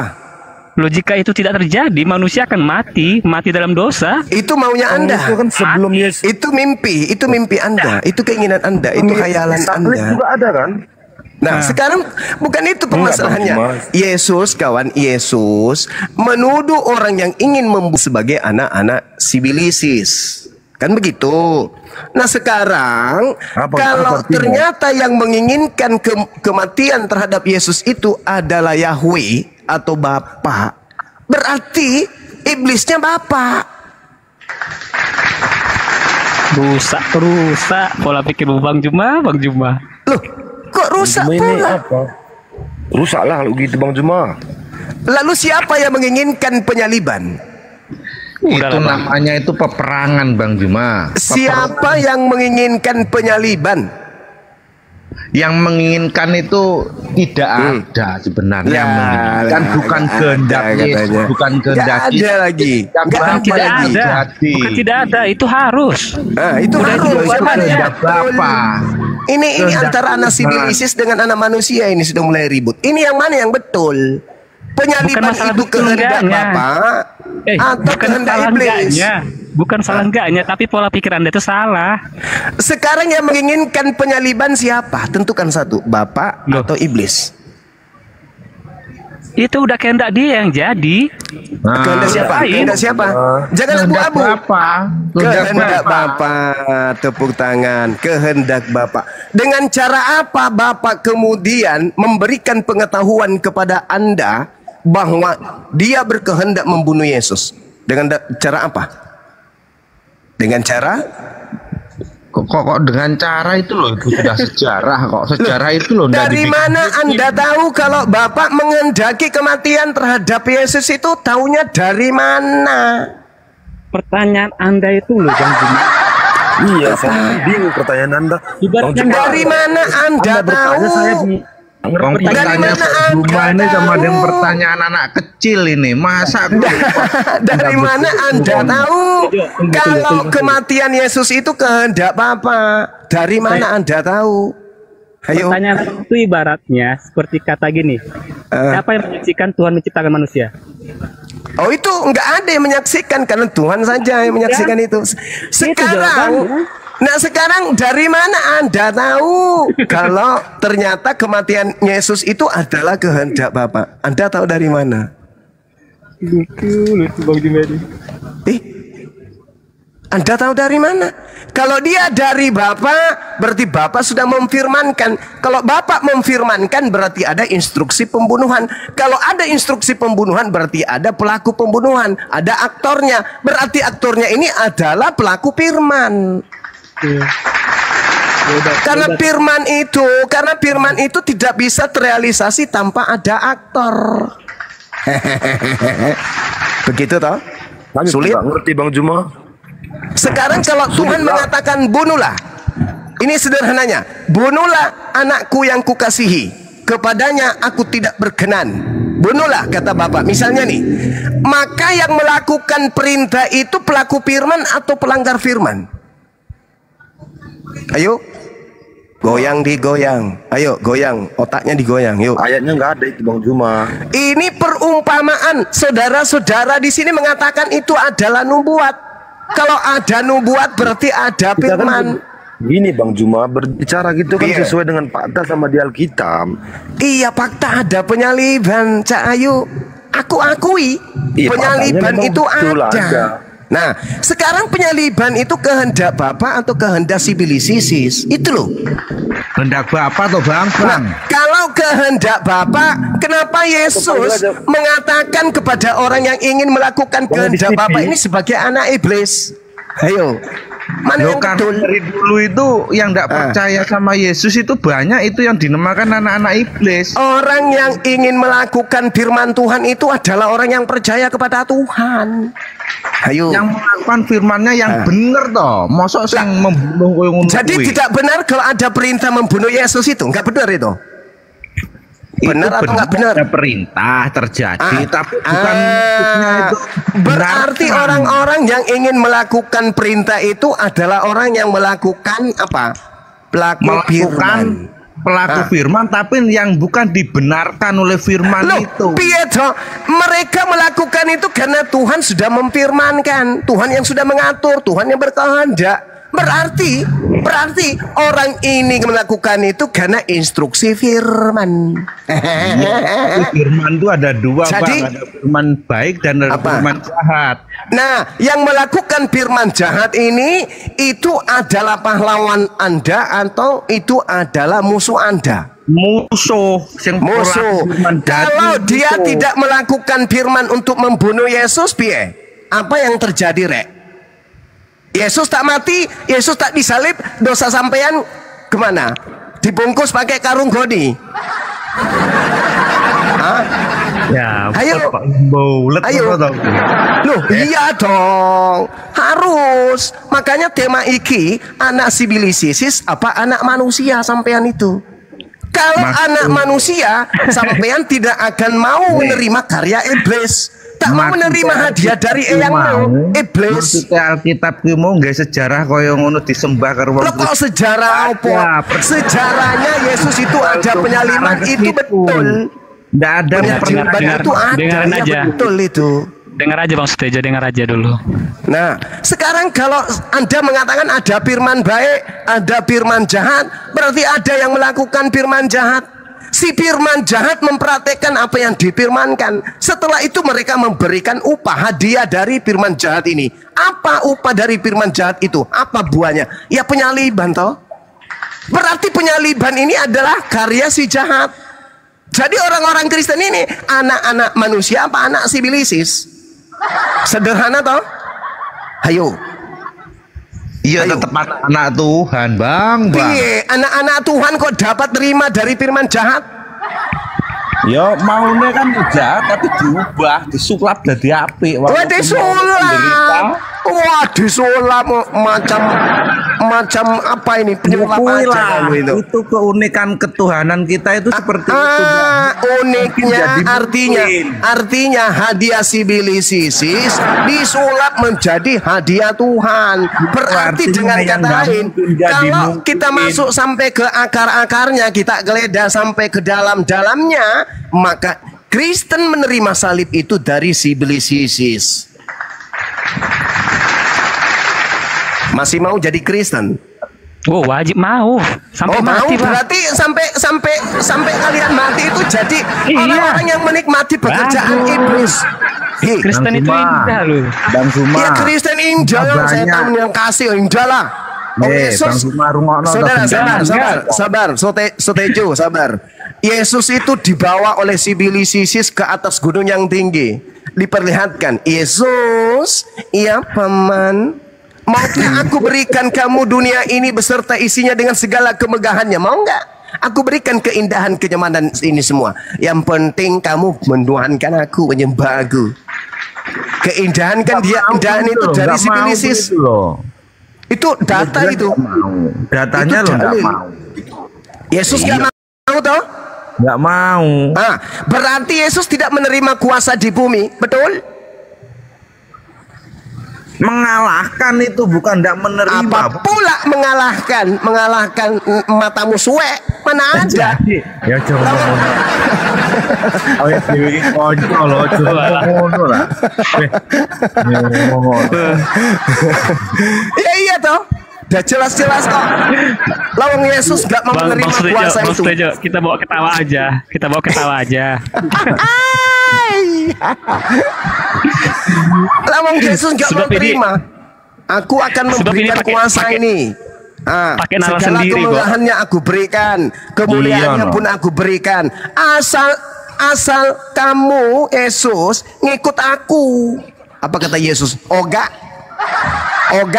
Loh, jika itu tidak terjadi, manusia akan mati dalam dosa. Itu maunya Anda. Itu kan sebelum Yesus. Itu mimpi Anda, itu keinginan Anda, itu khayalan Salib Anda. juga ada kan? Nah, sekarang bukan itu permasalahannya. Bang, Yesus, kawan, Yesus menuduh orang yang ingin membunuh sebagai anak-anak sibilisis. Kan begitu. Nah, sekarang kalau artinya? ternyata yang menginginkan kematian terhadap Yesus itu adalah Yahweh atau Bapa, berarti iblisnya Bapa. Rusak pola pikir Bang Juma. Loh, kok rusak Cuma ini pula? apa? Rusak lah kalau gitu Bang Juma. Lalu siapa yang menginginkan penyaliban? Itu namanya itu peperangan Bang Juma. Siapa yang menginginkan penyaliban? Yang menginginkan itu tidak ada sebenarnya. Yang menginginkan bukan kehendak Yesus, bukan kehendak Nggak ada lagi. Yang Nggak Bapa ada Tidak yang lagi. ada. terjadi. Bukan tidak ada, itu harus. Nah, itu Udah harus. itu Kehendak Bapa. Ini Kehendak antara anak Tuhan. sibilisis dengan anak manusia ini sudah mulai ribut. Ini yang mana yang betul? Penyaliban masalah itu betul kehendak enggaknya. Bapa atau Bukan kehendak salah iblis? enggaknya. Bukan salah enggaknya, tapi pola pikir Anda itu salah. Sekarang yang menginginkan penyaliban siapa? Tentukan satu, Bapa Loh. atau iblis? Itu udah kehendak dia yang jadi. Kehendak siapa? lain. Kehendak siapa? Jangan Kehendak abu-abu. Bapa. Kehendak Bapa. Tepuk tangan. Kehendak Bapa. Dengan cara apa Bapa kemudian memberikan pengetahuan kepada Anda bahwa dia berkehendak membunuh Yesus? Dengan cara apa? Dengan cara Kok dengan cara itu loh, itu sudah sejarah kok. Sejarah itu loh. nggak dari dibikin. mana Anda tahu kalau Bapak menghendaki kematian terhadap Yesus itu? Taunya dari mana? Pertanyaan Anda itu loh, Bang Juma. Iya, saya bingung pertanyaan Anda. Ibaratnya Bang Juma, Dari mana Anda tahu? bertanya saya di Bang, Dari pertanyaan mana Pak Juma Anda ini sama tahu? dengan pertanyaan anak kecil ini. Masa Dari mana Anda tahu kalau kematian Yesus itu kehendak Bapa? Dari mana Anda tahu? Ayo. Pertanyaan itu ibaratnya seperti kata gini. Siapa yang menyaksikan Tuhan menciptakan manusia? Oh, itu enggak ada yang menyaksikan karena Tuhan saja yang menyaksikan itu. Sekarang, jawabannya. nah sekarang dari mana Anda tahu kalau ternyata kematian Yesus itu adalah kehendak Bapa? Anda tahu dari mana? Lucu Bang Juma ini. Anda tahu dari mana? Kalau dia dari Bapa, berarti Bapa sudah memfirmankan. Kalau Bapa memfirmankan, berarti ada instruksi pembunuhan. Kalau ada instruksi pembunuhan, berarti ada pelaku pembunuhan. Ada aktornya. Berarti aktornya ini adalah pelaku firman. Karena firman itu tidak bisa terrealisasi tanpa ada aktor. Begitu toh? Kami Sulit. tidak ngerti Bang Juma. Sekarang kalau Tuhan mengatakan bunuhlah, ini sederhananya, bunuhlah anakku yang kukasihi, kepadanya aku tidak berkenan. Bunuhlah, kata Bapak. Misalnya nih, maka yang melakukan perintah itu pelaku firman atau pelanggar firman? Ayo, goyang digoyang. Ayo, goyang, otaknya digoyang. Yuk. Ayatnya nggak ada itu Bang Juma. Ini perumpamaan. Saudara-saudara di sini mengatakan itu adalah nubuat. Kalau ada nubuat berarti ada Kita firman. kan gini Bang Juma, berbicara gitu kan Iya. sesuai dengan fakta sama di Alkitab. Iya, fakta ada penyaliban, Cak Ayu. Aku akui Iya, penyaliban faktanya itu memang betul ada. ada. Nah, sekarang penyaliban itu kehendak Bapa atau kehendak sibilisis? Itu loh. Hendak Bapa atau Bang? Nah, kalau kehendak Bapa, kenapa Yesus mengatakan kepada orang yang ingin melakukan kehendak Bapa ini sebagai anak iblis? Ayo, mana Loh, yang kan betul? dari dulu itu yang tidak percaya sama Yesus itu banyak itu yang dinamakan anak-anak iblis. Orang yang ingin melakukan firman Tuhan itu adalah orang yang percaya kepada Tuhan. Ayo. Yang melakukan firmannya yang benar toh. Mosok yang membunuh koyo ngono Jadi kuwi. tidak benar kalau ada perintah membunuh Yesus itu, enggak benar itu. Benar atau nggak benar? Ada perintah terjadi, tapi bukan maksudnya itu berarti benarkan. orang-orang yang ingin melakukan perintah itu adalah orang yang melakukan apa? Firman. Pelaku firman, tapi yang bukan dibenarkan oleh firman Loh, itu. piye toh? Mereka melakukan itu karena Tuhan sudah memfirmankan, Tuhan yang sudah mengatur, Tuhan yang berkehendak. Berarti orang ini melakukan itu karena instruksi firman. Firman itu ada dua, Jadi, Bang. Ada firman baik dan ada apa? firman jahat. Nah, yang melakukan firman jahat ini itu adalah pahlawan Anda atau itu adalah musuh Anda? Musuh. Musuh. Kalau dia tidak melakukan firman untuk membunuh Yesus, piye? Apa yang terjadi, Rek? Yesus tak mati, Yesus tak disalib, dosa sampean kemana? Dibungkus pakai karung goni. Hah? Ya, Ayo. bulet. Ayo. Loh, iya dong. Harus. Makanya tema iki anak sibilisis apa anak manusia sampean itu. Kalau anak manusia sampean tidak akan mau menerima karya iblis. Tak mau menerima hadiah dari eyangmu iblis. Maksudnya Alkitab ki mau nggak sejarah kaya ngono disembah karo wong. Lo kok sejarah apa? Sejarahnya Yesus itu ada penyaliman itu betul. Nggak ada Penyaliman itu ada. dengarin Ya aja. betul itu. Dengar aja Bang Sutejo, dengar aja dulu. Nah, sekarang kalau Anda mengatakan ada firman baik, ada firman jahat, berarti ada yang melakukan firman jahat. Si firman jahat mempraktekkan apa yang difirmankan. Setelah itu mereka memberikan upah hadiah dari firman jahat ini. Apa upah dari firman jahat itu? Apa buahnya? Ya penyaliban toh. Berarti penyaliban ini adalah karya si jahat. Jadi orang-orang Kristen ini anak-anak manusia apa anak sibilisis? Sederhana toh? Ayo. Iya, tetap anak Tuhan, Bang. Piye, anak-anak Tuhan kok dapat terima dari firman jahat? Ya maunya kan jahat tapi diubah, disulap jadi apik. Wah, disulap. Wah, disulap macam apa ini? Penyulap aja kamu itu. Itu keunikan ketuhanan kita itu seperti itu. Uniknya artinya hadiah sibilisis disulap menjadi hadiah Tuhan. Berarti dengan kata lain, kalau kita masuk sampai ke akar-akarnya, kita geledah sampai ke dalam-dalamnya, maka Kristen menerima salib itu dari sibilisis. Masih mau jadi Kristen? Oh, wajib mau sampai mau mati, Bang. berarti sampai kalian mati itu jadi Iya. orang-orang yang menikmati pekerjaan Bagus. iblis. Hei, Kristen itu indah loh. Bang Suma. ya Kristen indah yang saya tahu yang kasih indah lah. Oh, Bang Suma rungokno. sabar, Sotejo, sabar. Yesus itu dibawa oleh sibilisis ke atas gunung yang tinggi. Diperlihatkan, Yesus, iya paman, maukah aku berikan kamu dunia ini beserta isinya dengan segala kemegahannya? Mau nggak? Aku berikan keindahan, kenyamanan ini semua. Yang penting kamu menuhankan aku, menyembah aku. Keindahan kan dia, keindahan itu dari sibilisis. Itu data itu. Datanya Itu lo nggak dalil. mau. Yesus nggak mau toh? Nggak mau. Nah, berarti Yesus tidak menerima kuasa di bumi, betul? Mengalahkan itu bukan nggak menerima. Apa pula mengalahkan matamu suwe? Mana ada? Ya coba. Oh ya dewi konco lo, coba ngono lah. Ya iya toh. Udah jelas-jelas kok. Lawang Yesus gak mau menerima kuasa Bang itu. Sutejo, kita bawa ketawa aja. Kita bawa ketawa aja. Lawang Yesus gak mau Sebab ini- terima. Aku akan Sebab ini memberikan pakai- kuasa pakai- ini. pakai nalar Segala sendiri, kok. kemegahannya aku berikan, kemuliaannya Iya, pun aku berikan. Asal kamu Yesus ngikut aku. Apa kata Yesus? Oga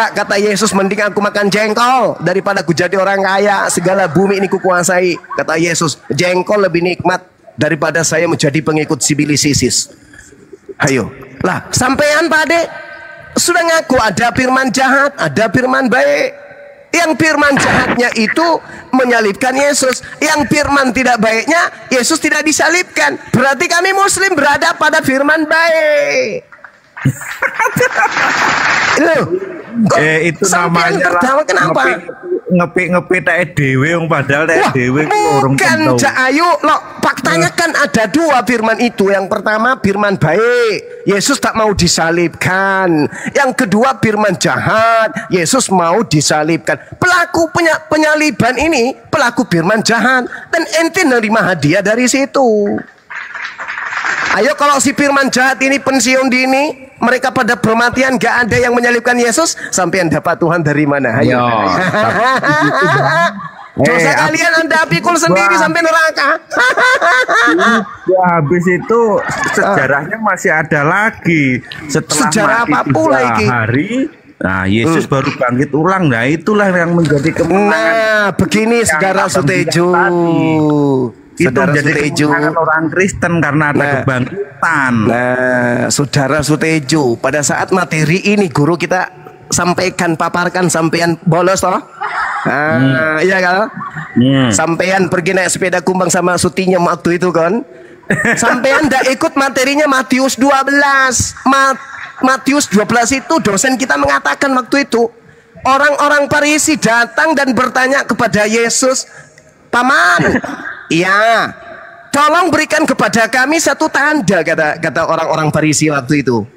kata Yesus, mending aku makan jengkol daripada aku jadi orang kaya. Segala bumi ini kukuasai. Kata Yesus, jengkol lebih nikmat daripada saya menjadi pengikut sibilisis. Ayo, lah sampean Pak Ade sudah ngaku ada firman jahat, ada firman baik. Ya Yang firman jahatnya itu menyalibkan Yesus. Yang firman tidak baiknya, Yesus tidak disalibkan. Berarti kami Muslim berada pada firman baik. Loh, itu namanya tertawa kenapa? Ngepi dewe yang padahal dewe bukan Cak Ayu loh, faktanya kan ada dua firman itu. Yang pertama firman baik, Yesus tak mau disalibkan. Yang kedua firman jahat, Yesus mau disalibkan. Pelaku penyaliban ini pelaku firman jahat, dan ente nerima hadiah dari situ. Ayo kalau si firman jahat ini pensiun dini, mereka pada bermatian, gak ada yang menyalibkan Yesus, sampean dapat Tuhan dari mana? Ayo. Dosa kalian Anda pikul sendiri sampai neraka. Ya, habis itu sejarahnya masih ada lagi. Setelah sejarah mati apa pula 3 iki? hari, nah Yesus baru bangkit ulang. Nah itulah yang menjadi kemenangan. Nah begini saudara Sutejo, Itu saudara menjadi Sutejo, kemenangan orang Kristen karena ada kebangkitan. Nah saudara Sutejo, pada saat materi ini guru kita sampaikan, paparkan, sampean bolos toh? Iya kan? Sampean pergi naik sepeda kumbang sama Sutinya waktu itu kan? Sampean ndak ikut materinya Matius 12. Matius 12 itu dosen kita mengatakan waktu itu, orang-orang Farisi datang dan bertanya kepada Yesus, "Paman, iya, tolong berikan kepada kami satu tanda," kata orang-orang Farisi waktu itu.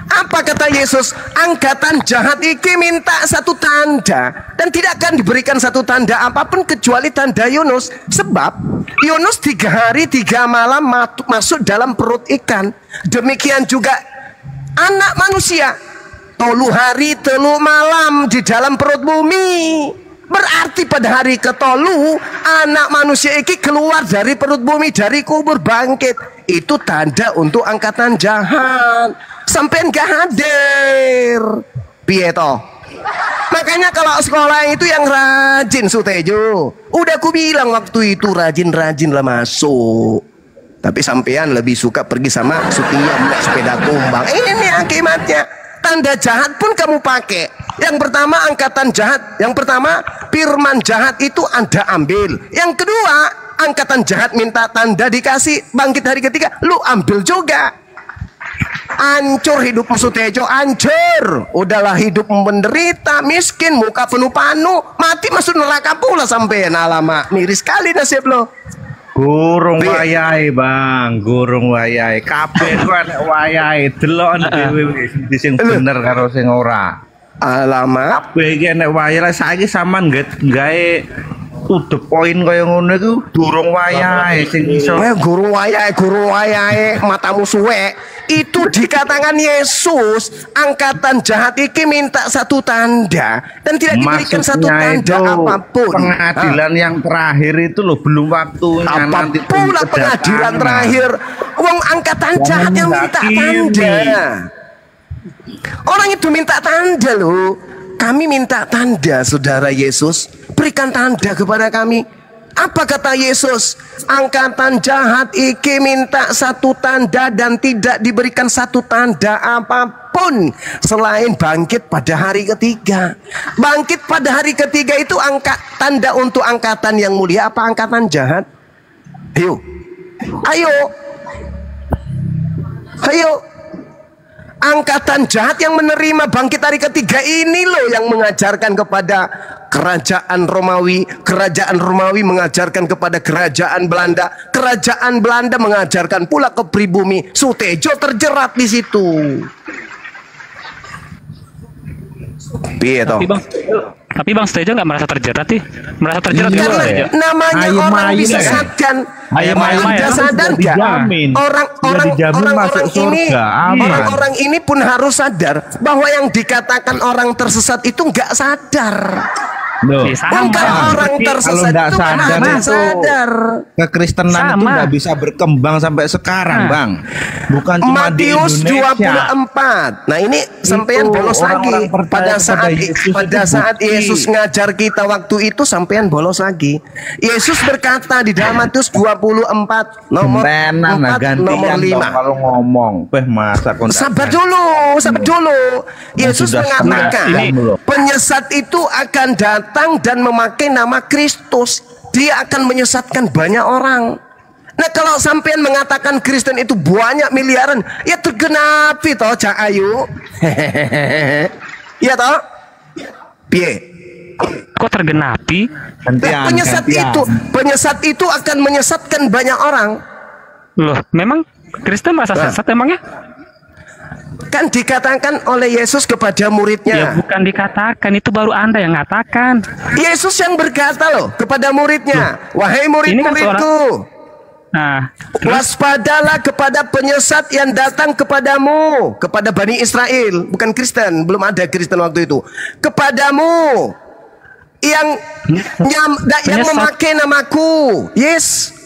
Apa kata Yesus? Angkatan jahat iki minta satu tanda, dan tidak akan diberikan satu tanda apapun kecuali tanda Yunus. Sebab Yunus 3 hari 3 malam masuk dalam perut ikan. Demikian juga anak manusia 3 hari 3 malam di dalam perut bumi. Berarti pada hari ke-3 anak manusia iki keluar dari perut bumi, dari kubur, bangkit. Itu tanda untuk angkatan jahat. Sampai gak hadir, piye toh? Makanya kalau sekolah itu yang rajin Sutejo, udah aku bilang waktu itu rajin-rajin lah masuk. Tapi sampean lebih suka pergi sama Sutia naik sepeda kumbang. Ini akibatnya. Tanda jahat pun kamu pakai. Yang pertama angkatan jahat, yang pertama firman jahat itu Anda ambil. Yang kedua angkatan jahat minta tanda dikasih, bangkit hari ketiga, lu ambil juga. Hancur hidup Sutejo, hancur. Udahlah hidup menderita, miskin, muka penuh panu, mati masuk neraka pula sampai. Alamak, miris sekali nasib lo. Gurung wayai bang, gurung wayai. Kabeh ku enek wayai, delok dhewe sing bener karo sing ora. Alamak, Kabeh iki enek wayai. Saiki sampean gawe to the point kaya ngono iku durung wayahe sing iso. Guru wayahe, matamu suwek. Itu dikatakan Yesus, angkatan jahat iki minta satu tanda dan tidak diberikan satu tanda apapun. Pengadilan yang terakhir itu loh, belum waktunya. Nanti pula pengadilan terakhir. Wong angkatan jahat yang minta tanda. Orang itu minta tanda loh. Kami minta tanda, saudara Yesus. Berikan tanda kepada kami. Apa kata Yesus? Angkatan jahat iki minta satu tanda dan tidak diberikan satu tanda apapun selain bangkit pada hari ketiga. Bangkit pada hari ketiga itu tanda untuk angkatan yang mulia apa angkatan jahat? Ayo. Ayo. Ayo. Angkatan jahat yang menerima bangkit hari ketiga ini loh yang mengajarkan kepada kerajaan Romawi. Kerajaan Romawi mengajarkan kepada kerajaan Belanda. Kerajaan Belanda mengajarkan pula ke pribumi. Sutejo terjerat di situ. Piye toh? Tapi Bang Sutejo nggak merasa terjerat sih? Merasa terjerat Karena juga ya? namanya orang bisa sadar. Anda sadar nggak? Orang-orang ini pun harus sadar bahwa yang dikatakan orang tersesat itu nggak sadar. Loh, Sama. Bukan orang kalau tersesat nggak itu sadar memang itu sadar. kekristenan itu Sama. nggak bisa berkembang sampai sekarang, Nah. Bang. Bukan cuma di Matius Indonesia. 24. Nah, ini sampean bolos orang-orang lagi percaya pada kepada saat Yesus pada itu saat bukti. Yesus ngajar kita waktu itu sampean bolos lagi. Yesus berkata di dalam Matius 24 nomor Gentenan, 4 gantian nomor dong 5. kalau ngomong. Masa kontak. Sabar dulu. Yesus sudah mengatakan setengah jam loh. penyesat itu akan datang dan memakai nama Kristus. Dia akan menyesatkan banyak orang. Nah, kalau sampean mengatakan Kristen itu banyak miliaran, ya tergenapi toh Cak Ayu. Iya toh? Piye? Kok tergenapi? Nah, penyesat itu akan menyesatkan banyak orang. Loh, memang Kristen merasa Nah. sesat emangnya? Kan dikatakan oleh Yesus kepada Ya muridnya. bukan dikatakan, itu baru Anda yang ngatakan. Yesus yang berkata loh kepada muridnya, wahai Ini kan murid-muridku, Nah, waspadalah kepada penyesat yang datang kepadamu, kepada Bani Israel, bukan Kristen, belum ada Kristen waktu itu. Kepadamu yang yang Penyesat. memakai namaku. Yes.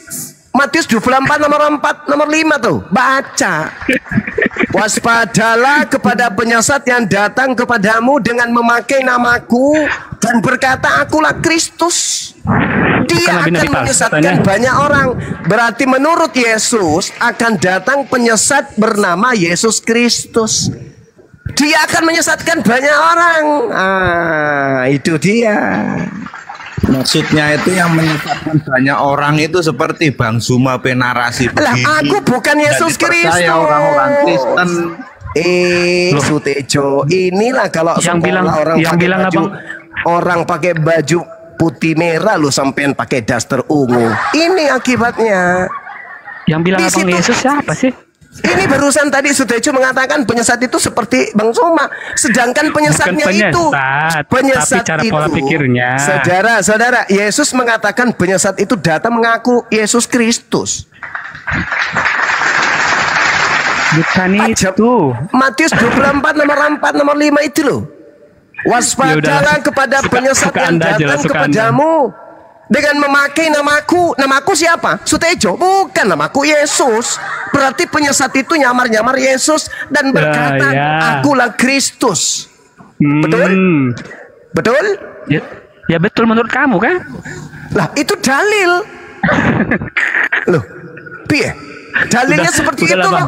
Matius 24 nomor 4 nomor 5 tuh. Baca. Waspadalah kepada penyesat yang datang kepadamu dengan memakai namaku dan berkata akulah Kristus. Dia Bukan nabi-nabi akan palsu, menyesatkan katanya. banyak orang. Berarti menurut Yesus akan datang penyesat bernama Yesus Kristus. Dia akan menyesatkan banyak orang. Itu dia. Maksudnya itu yang menyesatkan banyak orang itu seperti Bang Zuma penarasi Lah, begini. aku bukan Yesus Dan dipercaya Kristus. orang-orang Kristen. Loh. Sutejo, inilah kalau Yang sekolah bilang- orang yang pakai bilang baju, abang- orang pakai baju putih merah lu sampean pakai daster ungu. Ini akibatnya. yang bilang Di abang situ- Yesus siapa sih? Ini barusan tadi Sutejo mengatakan penyesat itu seperti Bang Soma. Sedangkan penyesatnya Bukan penyesat, tapi cara pola pikirnya. Saudara, Yesus mengatakan penyesat itu datang mengaku Yesus Kristus. Bukan Ajab. itu. Matius 24 nomor 4 nomor 5 itu loh. Waspadalah Yaudahlah. kepada penyesat suka yang Anda aja lah, datang suka kepadamu dengan memakai namaku. Namaku siapa? Sutejo. Bukan, namaku Yesus. Berarti penyesat itu nyamar-nyamar Yesus dan berkata, ya. akulah Kristus. Betul? Betul? Ya betul menurut kamu kan? Lah, itu dalil. Loh, piye? Dalilnya seperti itu udahlah, loh.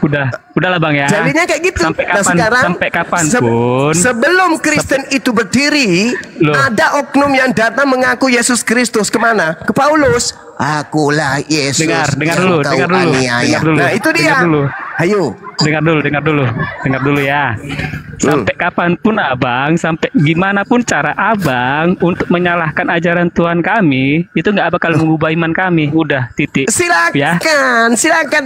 Bang. Udahlah Bang ya. Dalilnya kayak gitu. Sampai kapan pun. Sebelum Kristen itu berdiri, Loh. ada oknum yang datang mengaku Yesus Kristus. Kemana? Ke Paulus. Akulah Yesus. Dengar yang dulu, kau dengar dulu, aniaya. dengar dulu, Nah, itu dia. dengar dulu. Ayo. Dengar dulu ya. Sampai kapanpun abang, sampai gimana pun cara abang untuk menyalahkan ajaran Tuhan kami, itu nggak bakal mengubah iman kami. Udah, titik. Ya. Silakan.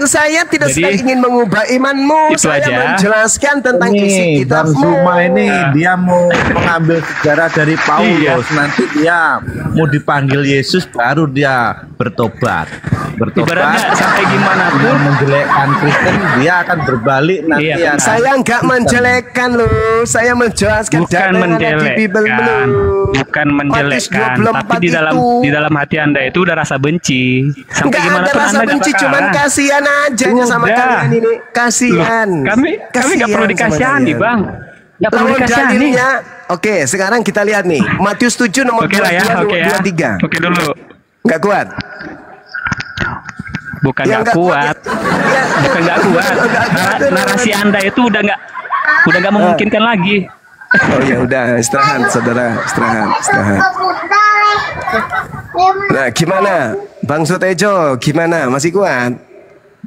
Saya tidak Jadi, sedang ingin mengubah imanmu. itu Saya aja. menjelaskan tentang isi Ini Bang kitabmu. Zuma ini dia mau mengambil sejarah dari Paulus. Iya. Nanti dia mau dipanggil Yesus baru dia bertobat. Ibaratnya sampai gimana Dia pun. menjelekkan Kristen, dia akan berbalik nanti Iya. akan Saya nggak menjelekkan loh. Saya menjelaskan Bukan data yang ada di Bible menjelekkan, loh. bukan Matius menjelekkan, 24 tapi di dalam hati Anda itu udah rasa benci. Sampai Nggak gimana ada pun rasa Anda benci, nggak cuman bakalan. kasihan aja sama Udah. kalian ini. Kasihan. Loh, kami nggak perlu Kasihan dikasihani sama Bang. Nggak perlu Lawan dikasihani. dalilnya. Oke, sekarang kita lihat nih. Matius 7 nomor Oke lah ya, 22, oke ya. 23. Oke dulu. Nggak kuat. Bukan Yang nggak kuat. Ya, Bukan nggak kuat. Narasi Anda itu udah nggak memungkinkan lagi. Oh ya udah, istirahat saudara, istirahat. Nah, gimana? Bang Sutejo, gimana? Masih kuat?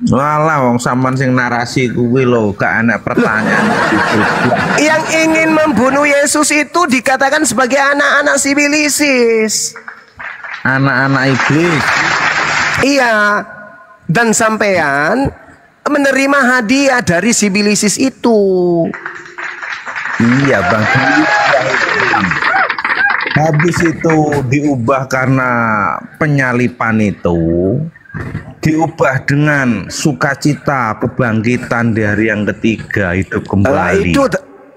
Walah wong sampean sing narasi kuwi lho gak enak pertanyaan. Yang ingin membunuh Yesus itu dikatakan sebagai anak-anak sibilisis. Anak-anak iblis. Iya. Dan sampean menerima hadiah dari sibilisis itu. Iya Bang. Habis itu diubah karena penyalipan itu, diubah dengan sukacita kebangkitan di hari yang ketiga hidup Lah, kembali.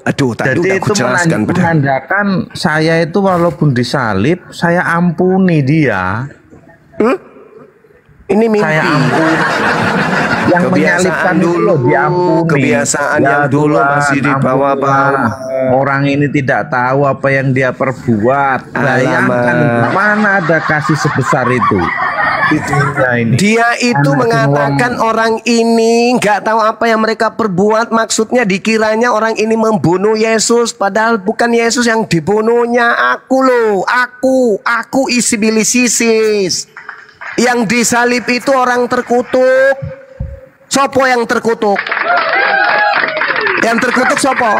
Aduh, tadi Jadi udah aku itu jelaskan. menandakan saya itu walaupun disalib, saya ampuni dia. Ini mimpi. Saya ampuni. Yang menyalibkan itu loh diampuni. Kebiasaan Ya yang dulu Tuhan, masih dibawa-bawa. ampunilah. Orang ini tidak tahu apa yang dia perbuat. Bayangkan Alamak. mana ada kasih sebesar itu. Ini. Dia itu Anak mengatakan orang ini nggak tahu apa yang mereka perbuat. Maksudnya dikiranya orang ini membunuh Yesus, padahal bukan Yesus yang dibunuhnya. Aku loh, aku isi bilisisis. Yang disalib itu orang terkutuk. Sopo yang terkutuk? Yang terkutuk sopo?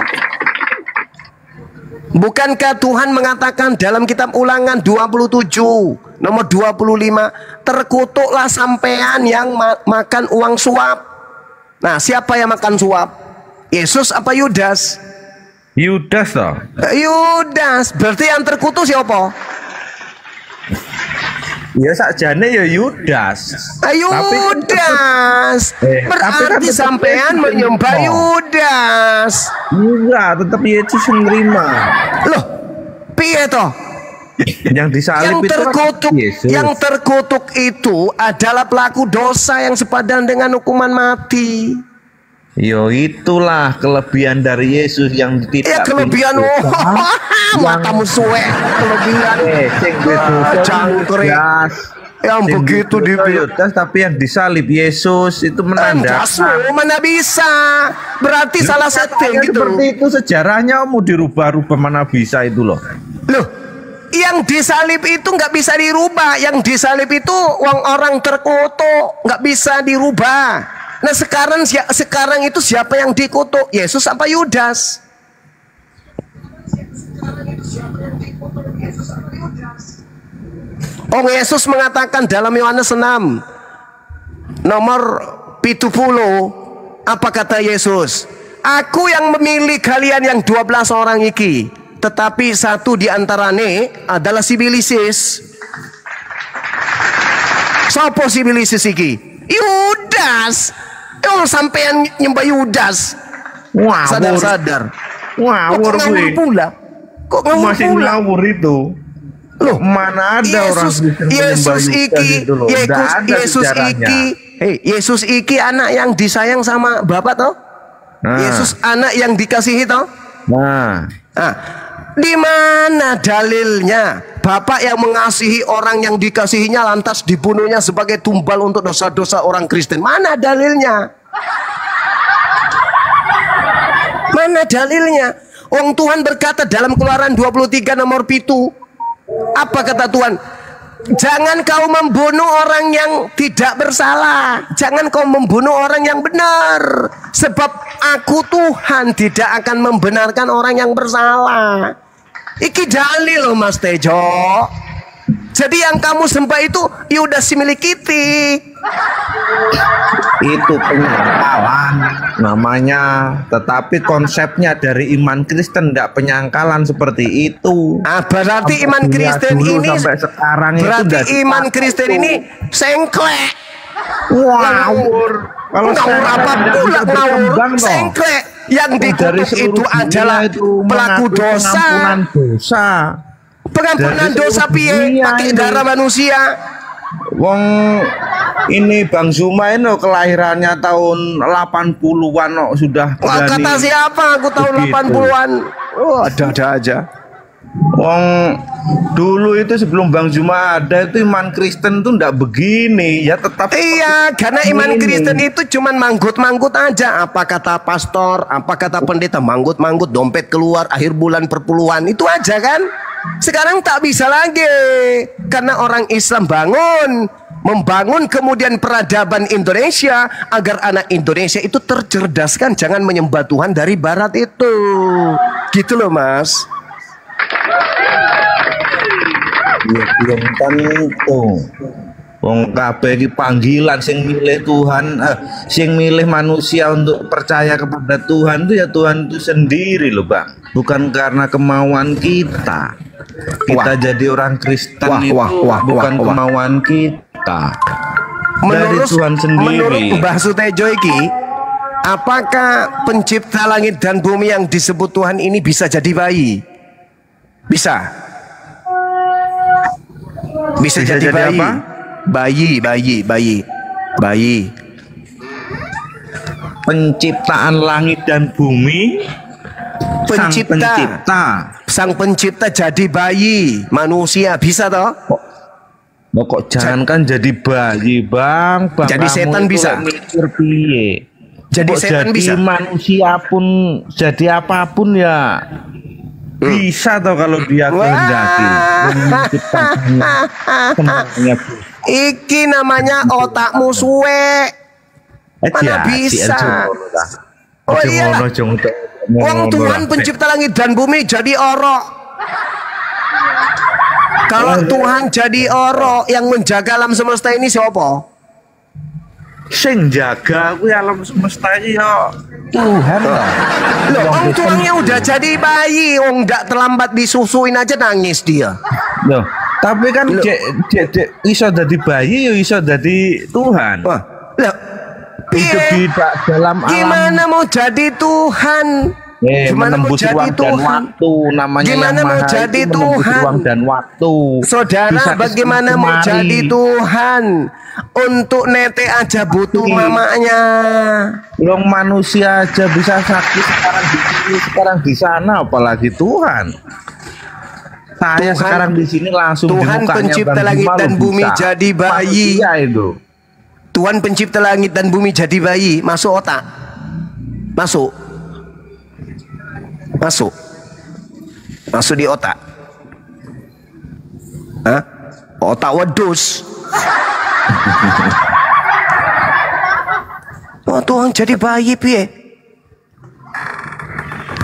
Bukankah Tuhan mengatakan dalam kitab Ulangan 27 nomor 25, terkutuklah sampean yang makan uang suap. Nah, siapa yang makan suap? Yesus apa Yudas? Yudas toh. Yudas. Berarti yang terkutuk siapa? Ya sakjane ya Yudas. Yudas. Berarti tetep sampean Yesus menyembah yang Yudas. Enggak, tetap Yesus yang nerima. Loh, piye toh? Yang disalib Yang itu terkutuk, kan Yesus. yang terkutuk itu adalah pelaku dosa yang sepadan dengan hukuman mati. Yo itulah kelebihan dari Yesus yang tidak. Ya kelebihan, matamu suwe, kelebihan. Sing dosa Cangkrik. Yudas. Yang Sing begitu dosa di Yudas, tapi yang disalib Yesus itu menandakan. mana bisa? Berarti salah setting gitu. Seperti itu sejarahnya mau dirubah-rubah, mana bisa itu loh. Loh, yang disalib itu nggak bisa dirubah. Yang disalib itu orang terkutuk, nggak bisa dirubah. Nah sekarang itu siapa yang dikutuk? Yesus apa Yudas? Oh, Yesus mengatakan dalam Yohanes 6 nomor 70, apa kata Yesus? Aku yang memilih kalian yang 12 orang iki, tetapi satu di antarane adalah si Bilisis. Sopo si Bilisis iki? Yudas. Oh, sampean nyembah Yudas. Wah, Sadar-sadar. ngawur Kok ngawur gue. pula? Kok ngawur Masih pula? ngawur itu. Loh, Mana ada orang Kristen menyembah Yesus Yudas iki, itu loh. Nggak ada Yesus sejarahnya. iki, Yesus iki anak yang disayang sama Bapak toh? Nah. Yesus anak yang dikasihi toh? Nah, Nah, di mana dalilnya Bapak yang mengasihi orang yang dikasihinya lantas dibunuhnya sebagai tumbal untuk dosa-dosa orang Kristen? Mana dalilnya? Mana dalilnya? Wong Tuhan berkata dalam Keluaran 23 nomor 7. Apa kata Tuhan? Jangan kau membunuh orang yang tidak bersalah. Jangan kau membunuh orang yang benar. Sebab aku Tuhan tidak akan membenarkan orang yang bersalah. Iki dalil loh Mas Tejo. Jadi yang kamu sembah itu Yudas si milik kita. itu penyangkalan namanya. Tetapi konsepnya dari iman Kristen tidak penyangkalan seperti itu. Ah, berarti iman Dunia Kristen dulu ini sampai sekarang itu berarti udah iman dipakai Kristen tuh. ini sengklek. Ngawur. Kalau Ngawur apa pula ngawur? Sengklek. Yang dikutuk itu adalah pelaku dosa. Pengampunan dosa. Pengampunan Dari dosa seluruh piye? dunia Pakai ini. darah manusia. Wong ini Bang Zuma ini kelahirannya tahun 80-an no, sudah Wah, berani. kata siapa? Aku tahun Begitu. 80-an. Oh, ada-ada aja. Wong dulu itu sebelum Bang Zuma ada itu iman Kristen tuh ndak begini ya, tetap Iya, karena iman ini. Kristen itu cuman manggut-manggut aja. Apa kata pastor, apa kata pendeta, manggut-manggut, dompet keluar, akhir bulan perpuluhan. Itu aja kan. Sekarang tak bisa lagi. Karena orang Islam membangun kemudian peradaban Indonesia agar anak Indonesia itu tercerdaskan, jangan menyembah Tuhan dari barat itu. Gitu loh, Mas. Ya belum tentu. Wong kabeh iki panggilan sing milih Tuhan, sing milih manusia untuk percaya kepada Tuhan itu ya Tuhan itu sendiri loh, Bang. Bukan karena kemauan kita. Kita jadi orang Kristen itu bukan kemauan kita. Dari Tuhan sendiri. Menurut Mbah Sutejo iki, Apakah pencipta langit dan bumi yang disebut Tuhan ini bisa jadi bayi? Bisa. Bisa jadi bayi. apa? Bayi. Penciptaan langit dan bumi, Sang pencipta jadi bayi manusia, bisa toh? kok jangankan jadi bayi, Bang. Jadi kamu setan itu bisa? mikir piye? Jadi Kok setan jadi bisa? manusia pun, jadi apapun ya bisa toh kalau dia kehendaki. Menciptakannya semuanya. Iki namanya otakmu suwe. Mana bisa? Oh iya. Wong Tuhan pencipta langit dan bumi jadi orok. Kalau Tuhan jadi orok, yang menjaga alam semesta ini siapa? Sing jaga kuwi alam semesta iki yo Tuhan lah. Loh, Om Tuhannya udah jadi bayi, Om nggak terlambat disusuin aja nangis dia. Loh, tapi kan dek iso dadi bayi yo iso dadi Tuhan. Wah, loh, Hidup di dalam alam. gimana mau jadi Tuhan? Gimana mau menembus jadi ruang dan Tuhan? waktu, namanya Gimana yang mau maha jadi itu menembus Tuhan? ruang dan waktu. Saudara, Bisa bagaimana kesini mau kemari. jadi Tuhan? Untuk nete aja butuh mamanya. Long manusia aja bisa sakit sekarang di sini, sekarang di sana, apalagi Tuhan. Saya Tuhan- sekarang di sini langsung di Tuhan mukanya pencipta Bang langit Bima dan lo bumi bisa. jadi bayi. Manusia itu. Tuhan pencipta langit dan bumi jadi bayi. Masuk otak. Masuk. Masuk di otak. Hah? Otak wedus. Oh, Tuhan jadi bayi piye?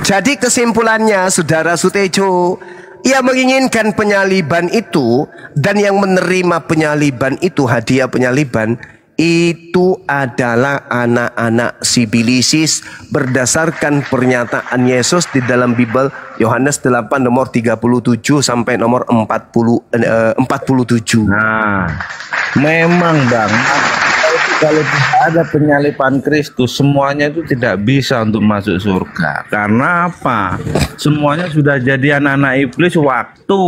Jadi kesimpulannya, Saudara Sutejo, ia menginginkan penyaliban itu, dan yang menerima penyaliban itu, hadiah penyaliban itu adalah anak-anak sibilisis berdasarkan pernyataan Yesus di dalam Bible Yohanes 8 nomor 37 sampai nomor 47. Nah, memang Bang, kalau tidak ada penyaliban Kristus, semuanya itu tidak bisa untuk masuk surga. Karena apa? Semuanya sudah jadi anak-anak iblis waktu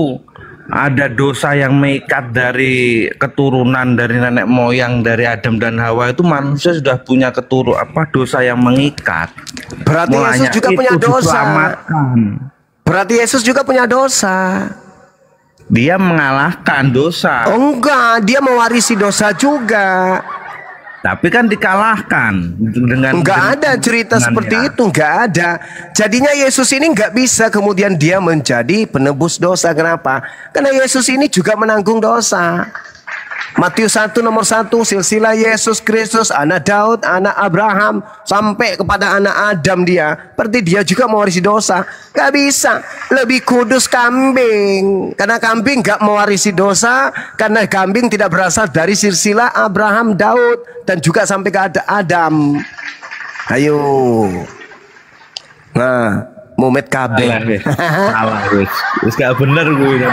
ada dosa yang mengikat dari keturunan dari nenek moyang dari Adam dan Hawa, itu manusia sudah punya dosa yang mengikat. Berarti Mulanya Yesus juga itu punya dosa. diselamatkan. Berarti Yesus juga punya dosa. Dia mengalahkan dosa, Oh enggak, dia mewarisi dosa juga. tapi kan dikalahkan dengan Enggak ada cerita dengan seperti dia. itu, enggak ada. Jadinya Yesus ini enggak bisa kemudian dia menjadi penebus dosa. Kenapa? Karena Yesus ini juga menanggung dosa. Matius 1 nomor 1, silsilah Yesus Kristus, anak Daud, anak Abraham, sampai kepada anak Adam dia. Berarti dia juga mewarisi dosa. Gak bisa. Lebih kudus kambing. Karena kambing gak mewarisi dosa. Karena kambing tidak berasal dari silsilah Abraham, Daud, dan juga sampai ke Adam. Ayo. Nah, mumet kabeh. Salah wis. Wis gak bener gue.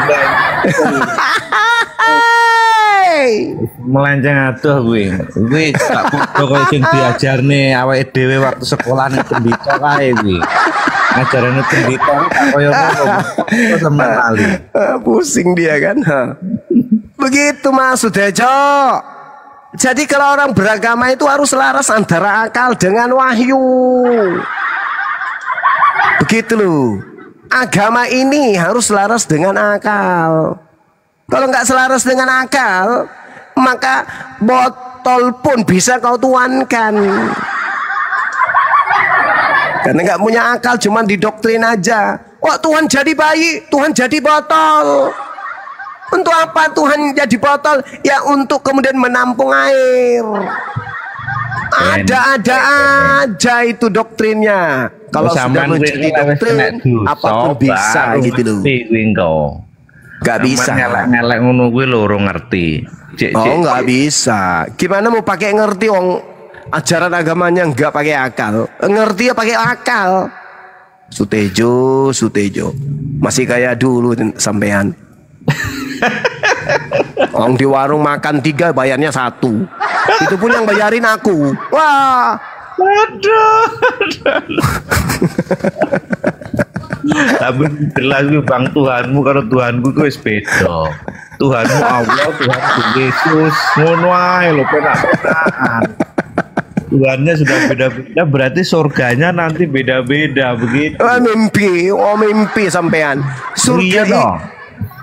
Melenceng atuh gue. Gue gak podo koyo sing diajarne awake dhewe waktu sekolah ning pendito kae gue. Ngajarane pendito koyo ngono. Sama kali. Pusing dia kan. Begitu Mas Sutejo. Jadi kalau orang beragama itu harus selaras antara akal dengan wahyu. Begitu loh. Agama ini harus selaras dengan akal. Kalau nggak selaras dengan akal, maka botol pun bisa kau tuankan. Karena nggak punya akal, cuman didoktrin aja. Wah, Tuhan jadi bayi, Tuhan jadi botol. Untuk apa Tuhan jadi botol? Ya untuk kemudian menampung air. Ada-ada aja itu doktrinnya. Kalau sudah menjadi doktrin, apapun bisa gitu loh. Gak bisa. Ngelek ngono kuwi lho ora ngerti. Oh nggak bisa. Gimana mau pakai ngerti wong ajaran agamanya nggak pakai akal? Ngerti ya pakai akal. Sutejo, masih kayak dulu sampean. Orang di warung makan 3 bayarnya 1. Itu pun yang bayarin aku. Wah, Aduh. Tapi jelas gue bang Tuhanmu kalau Tuhanku gue beda. Tuhanmu Allah, Tuhanku Yesus, ngono ae lho penak-penakan. Tuhannya sudah beda-beda, berarti surganya nanti beda-beda begitu. Mimpi sampean. Surga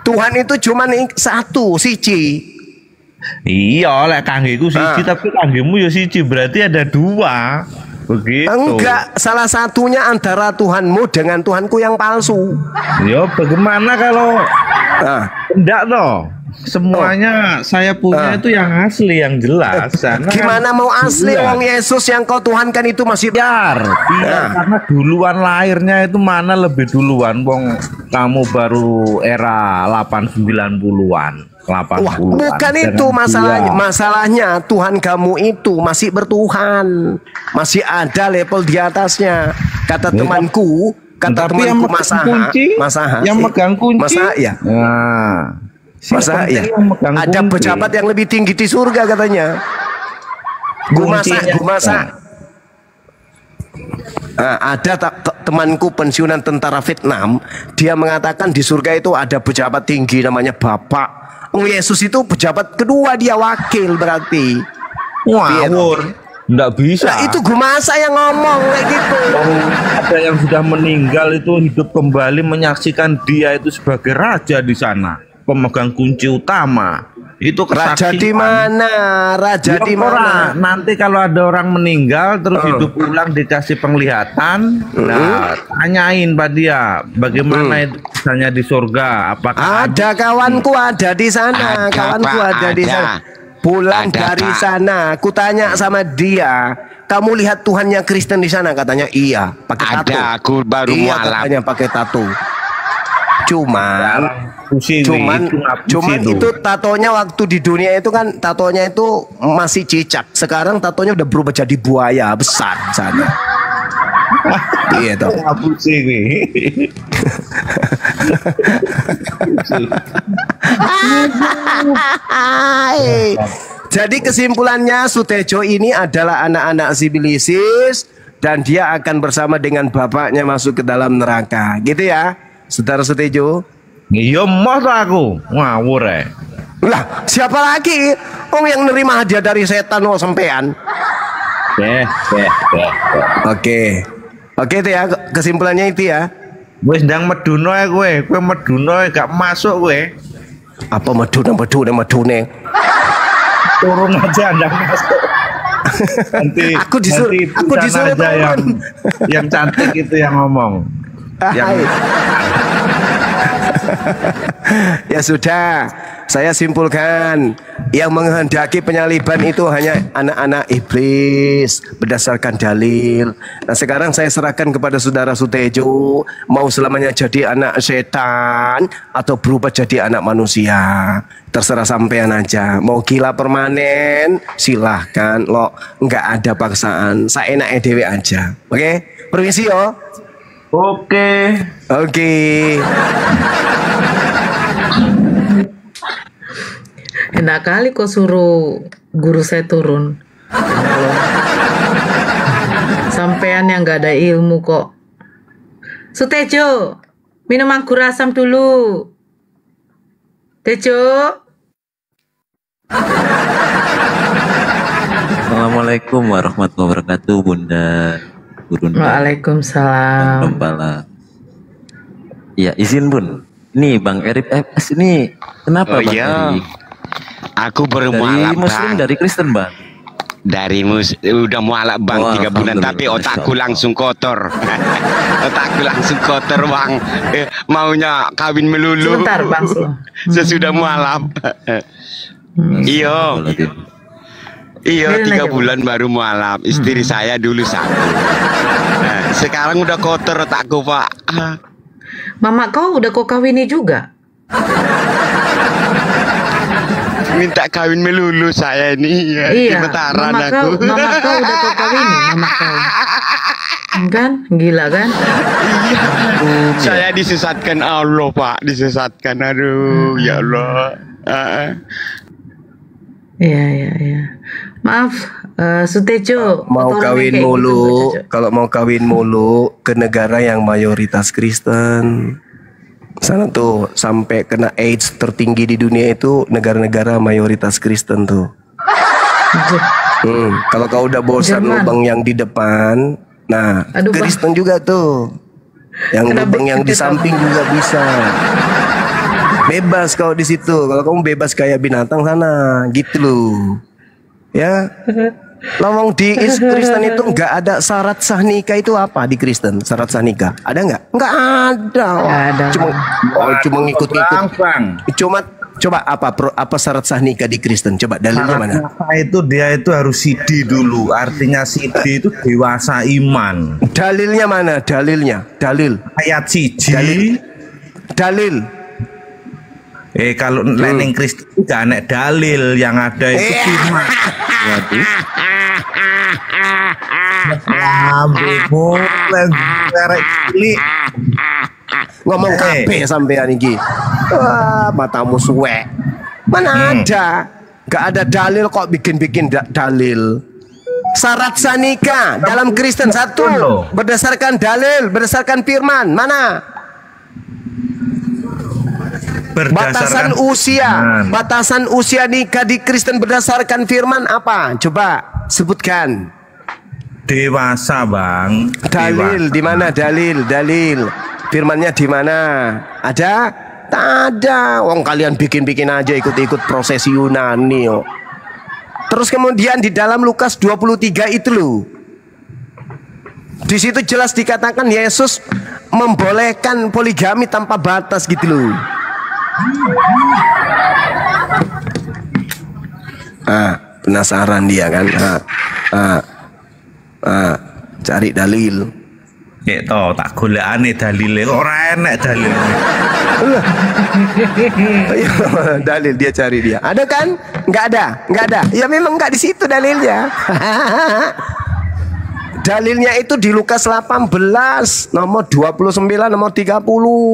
Tuhan itu cuma satu, siji. Iya, lek kanggeku siji tapi kanggemu ya siji, berarti ada dua. Begitu. Enggak, salah satunya antara Tuhanmu dengan Tuhanku yang palsu. Ya bagaimana kalau enggak toh? Semuanya saya punya itu yang asli, yang jelas. Gimana mau asli wong Yesus yang kau tuhankan itu masih biar karena duluan lahirnya itu mana lebih duluan wong kamu baru era 90-an. Wah, bukan itu masalahnya Tuhan kamu itu masih bertuhan, masih ada level di atasnya. Kata temanku Masaha yang megang kunci ya. Masa ya ada pejabat yang lebih tinggi di surga katanya. Gumasa. Ada temanku pensiunan tentara Vietnam, dia mengatakan di surga itu ada pejabat tinggi namanya Bapak. Yesus itu pejabat kedua, dia wakil berarti. Ngawur. Nggak bisa. Nah, itu Gumasa yang ngomong kayak gitu. Ada yang sudah meninggal itu hidup kembali menyaksikan dia itu sebagai raja di sana. Pemegang kunci utama itu kesaksian. Raja di mana? Raja di mana? Nanti kalau ada orang meninggal terus hidup ulang dikasih penglihatan, nah tanyain pada dia bagaimana itu misalnya di surga. Apakah ada kawanku ada di sana? Kawanku ada di sana. Pulang dari sana, aku tanya sama dia, kamu lihat Tuhannya Kristen di sana? Katanya iya, pakai tato. Ada, aku baru mualaf. Katanya pakai tato. Cuman itu tatonya waktu di dunia itu kan tatonya itu masih cicak. Sekarang tatonya udah berubah jadi buaya besar sana. Iya toh. Jadi kesimpulannya Sutejo ini adalah anak-anak sibilisis dan dia akan bersama dengan bapaknya masuk ke dalam neraka. Gitu ya. Saudara Sutejo. Iya mah aku ngawur Lah siapa lagi yang nerima hadiah dari setan sampean? Oke itu ya kesimpulannya itu ya. Wis ndang meduno kowe meduno gak masuk kowe. Apa medune? Turun aja ndang masuk. Nanti aku disuruh yang cantik itu yang ngomong. Ya sudah, saya simpulkan yang menghendaki penyaliban itu hanya anak-anak iblis berdasarkan dalil. Nah sekarang saya serahkan kepada saudara Sutejo, mau selamanya jadi anak setan atau berubah jadi anak manusia, terserah sampean aja. Mau gila permanen silahkan lo, nggak ada paksaan, saya enaknya dewe aja. Oke, permisi yo. Oke. Enak kali kok suruh guru saya turun. Sampean yang gak ada ilmu kok. Sutejo, minum anggur asam dulu. Tejo. Assalamualaikum warahmatullahi wabarakatuh, Bunda. Waalaikumsalam. Ya izin Bun. Nih Bang Erip FS ini kenapa Bang Erip? Aku baru mualaf Muslim dari Kristen Bang. Udah mualaf Bang 3 bulan tapi otakku langsung kotor. Otakku langsung kotor Bang. Maunya kawin melulu. Sebentar Bang. Sesudah mualaf. Iya 3 bulan baru mualaf. Istri saya dulu satu. Sekarang udah kotor otakku Pak. Mama kau udah kau kawini juga? Minta kawin melulu saya ini. Iya. Mama kau udah kau kawini, mama kau. Kan gila kan? Saya disesatkan Allah Pak, disesatkan. Aduh ya Allah. Iya. Maaf, Sutejo. Mau tolong kawin kayak gitu, mulu, Sutejo. kalau mau kawin mulu ke negara yang mayoritas Kristen. Sana tuh sampai kena AIDS tertinggi di dunia itu negara-negara mayoritas Kristen tuh. Kalau kau udah bosan Jerman. lubang yang di depan, nah Aduh, Bang. Kristen juga tuh. Yang Kena lubang yang di begitu, samping juga bisa. Bebas kau di situ. Kalau kamu bebas kayak binatang sana, gitu loh. Ya. Lawang di Kristen itu nggak ada syarat sah nikah itu apa di Kristen? Syarat sah nikah ada nggak? Nggak ada. Nggak ada. Cuma ngikut-ngikut. Bang. Coba apa syarat sah nikah di Kristen? Coba dalilnya mana? Itu dia itu harus sidi dulu. Artinya sidi itu dewasa iman. Dalilnya mana? Dalilnya. Dalil. Ayat siji. Dalil. Kalau ning Kristen gak ada dalil, yang ada itu firman. Waduh. Ambilmu lagi Ngomong kabeh sampean iki. Wah, matamu suwek. Mana ada? Gak ada dalil kok bikin-bikin dalil. Syarat sah nikah dalam Kristen satu berdasarkan dalil, berdasarkan firman. Mana? Batasan usia nikah di Kristen berdasarkan firman apa? Coba sebutkan. Dewasa, Bang. Dalil di mana? Dalil. Firmannya di mana? Ada? Tak ada. Wong kalian bikin-bikin aja ikut-ikut prosesi Yunani. Terus kemudian di dalam Lukas 23 itu loh. Di situ jelas dikatakan Yesus membolehkan poligami tanpa batas gitu loh. Penasaran dia kan? Cari dalil. Tak golekane dalile ora enek dalil. Dalil dia cari dia. Ada kan? Nggak ada. Ya memang nggak di situ dalilnya. Dalilnya itu di Lukas 18 nomor 29 nomor 30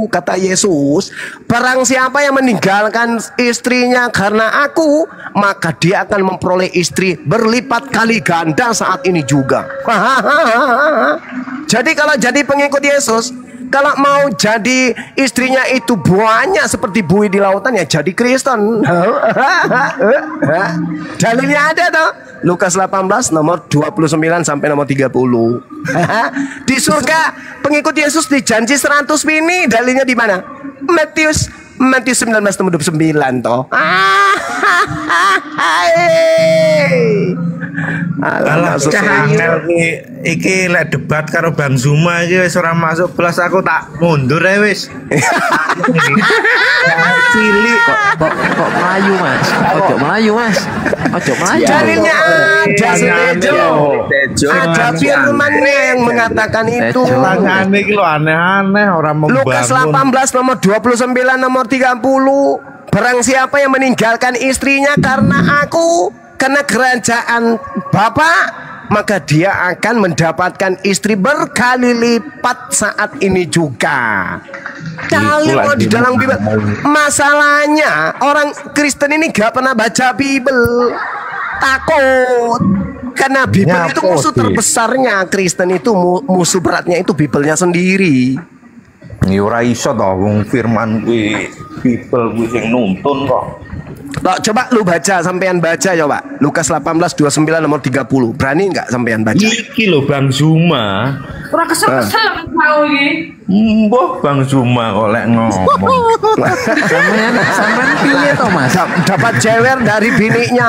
kata Yesus, barang siapa yang meninggalkan istrinya karena aku, maka dia akan memperoleh istri berlipat kali ganda saat ini juga. Jadi kalau jadi pengikut Yesus, kalau mau jadi istrinya itu banyak seperti buih di lautan, ya jadi Kristen. Dalilnya ada toh. Lukas 18 nomor 29 sampai nomor 30. Di surga pengikut Yesus dijanji 100 bini. Dalilnya di mana? Matius 19 nomor 29 toh. Alah iki lek debat karo Bang Zuma iki wis ora masuk belas, aku tak mundur ae wis. Cilik kok Melayu Mas. Ojo Melayu Mas. Dalilnya ada Sutejo. Ada firmannya yang mengatakan itu. Tangane iki lho aneh-aneh ora membangun. Lukas 18 nomor 29 nomor 30. Barang siapa yang meninggalkan istrinya karena aku, karena kerajaan Bapa, maka dia akan mendapatkan istri berkali lipat saat ini juga. Dalil di dalam Bible. Masalahnya orang Kristen ini gak pernah baca Bible. Takut. Karena Bible itu musuh terbesarnya Kristen itu, musuh beratnya itu Biblenya sendiri. Ya ora iso to wong firman kuwi Bible kuwi sing nuntun kok. Coba lu baca, sampean baca coba. Lukas 18:29 nomor 30. Berani nggak sampean baca? Iki lho Bang Zuma. Ora kesel-kesel kau iki. Mbah Bang Zuma kok lek ngomong. Sampean piye to Mas? Dapat jewer dari bininya.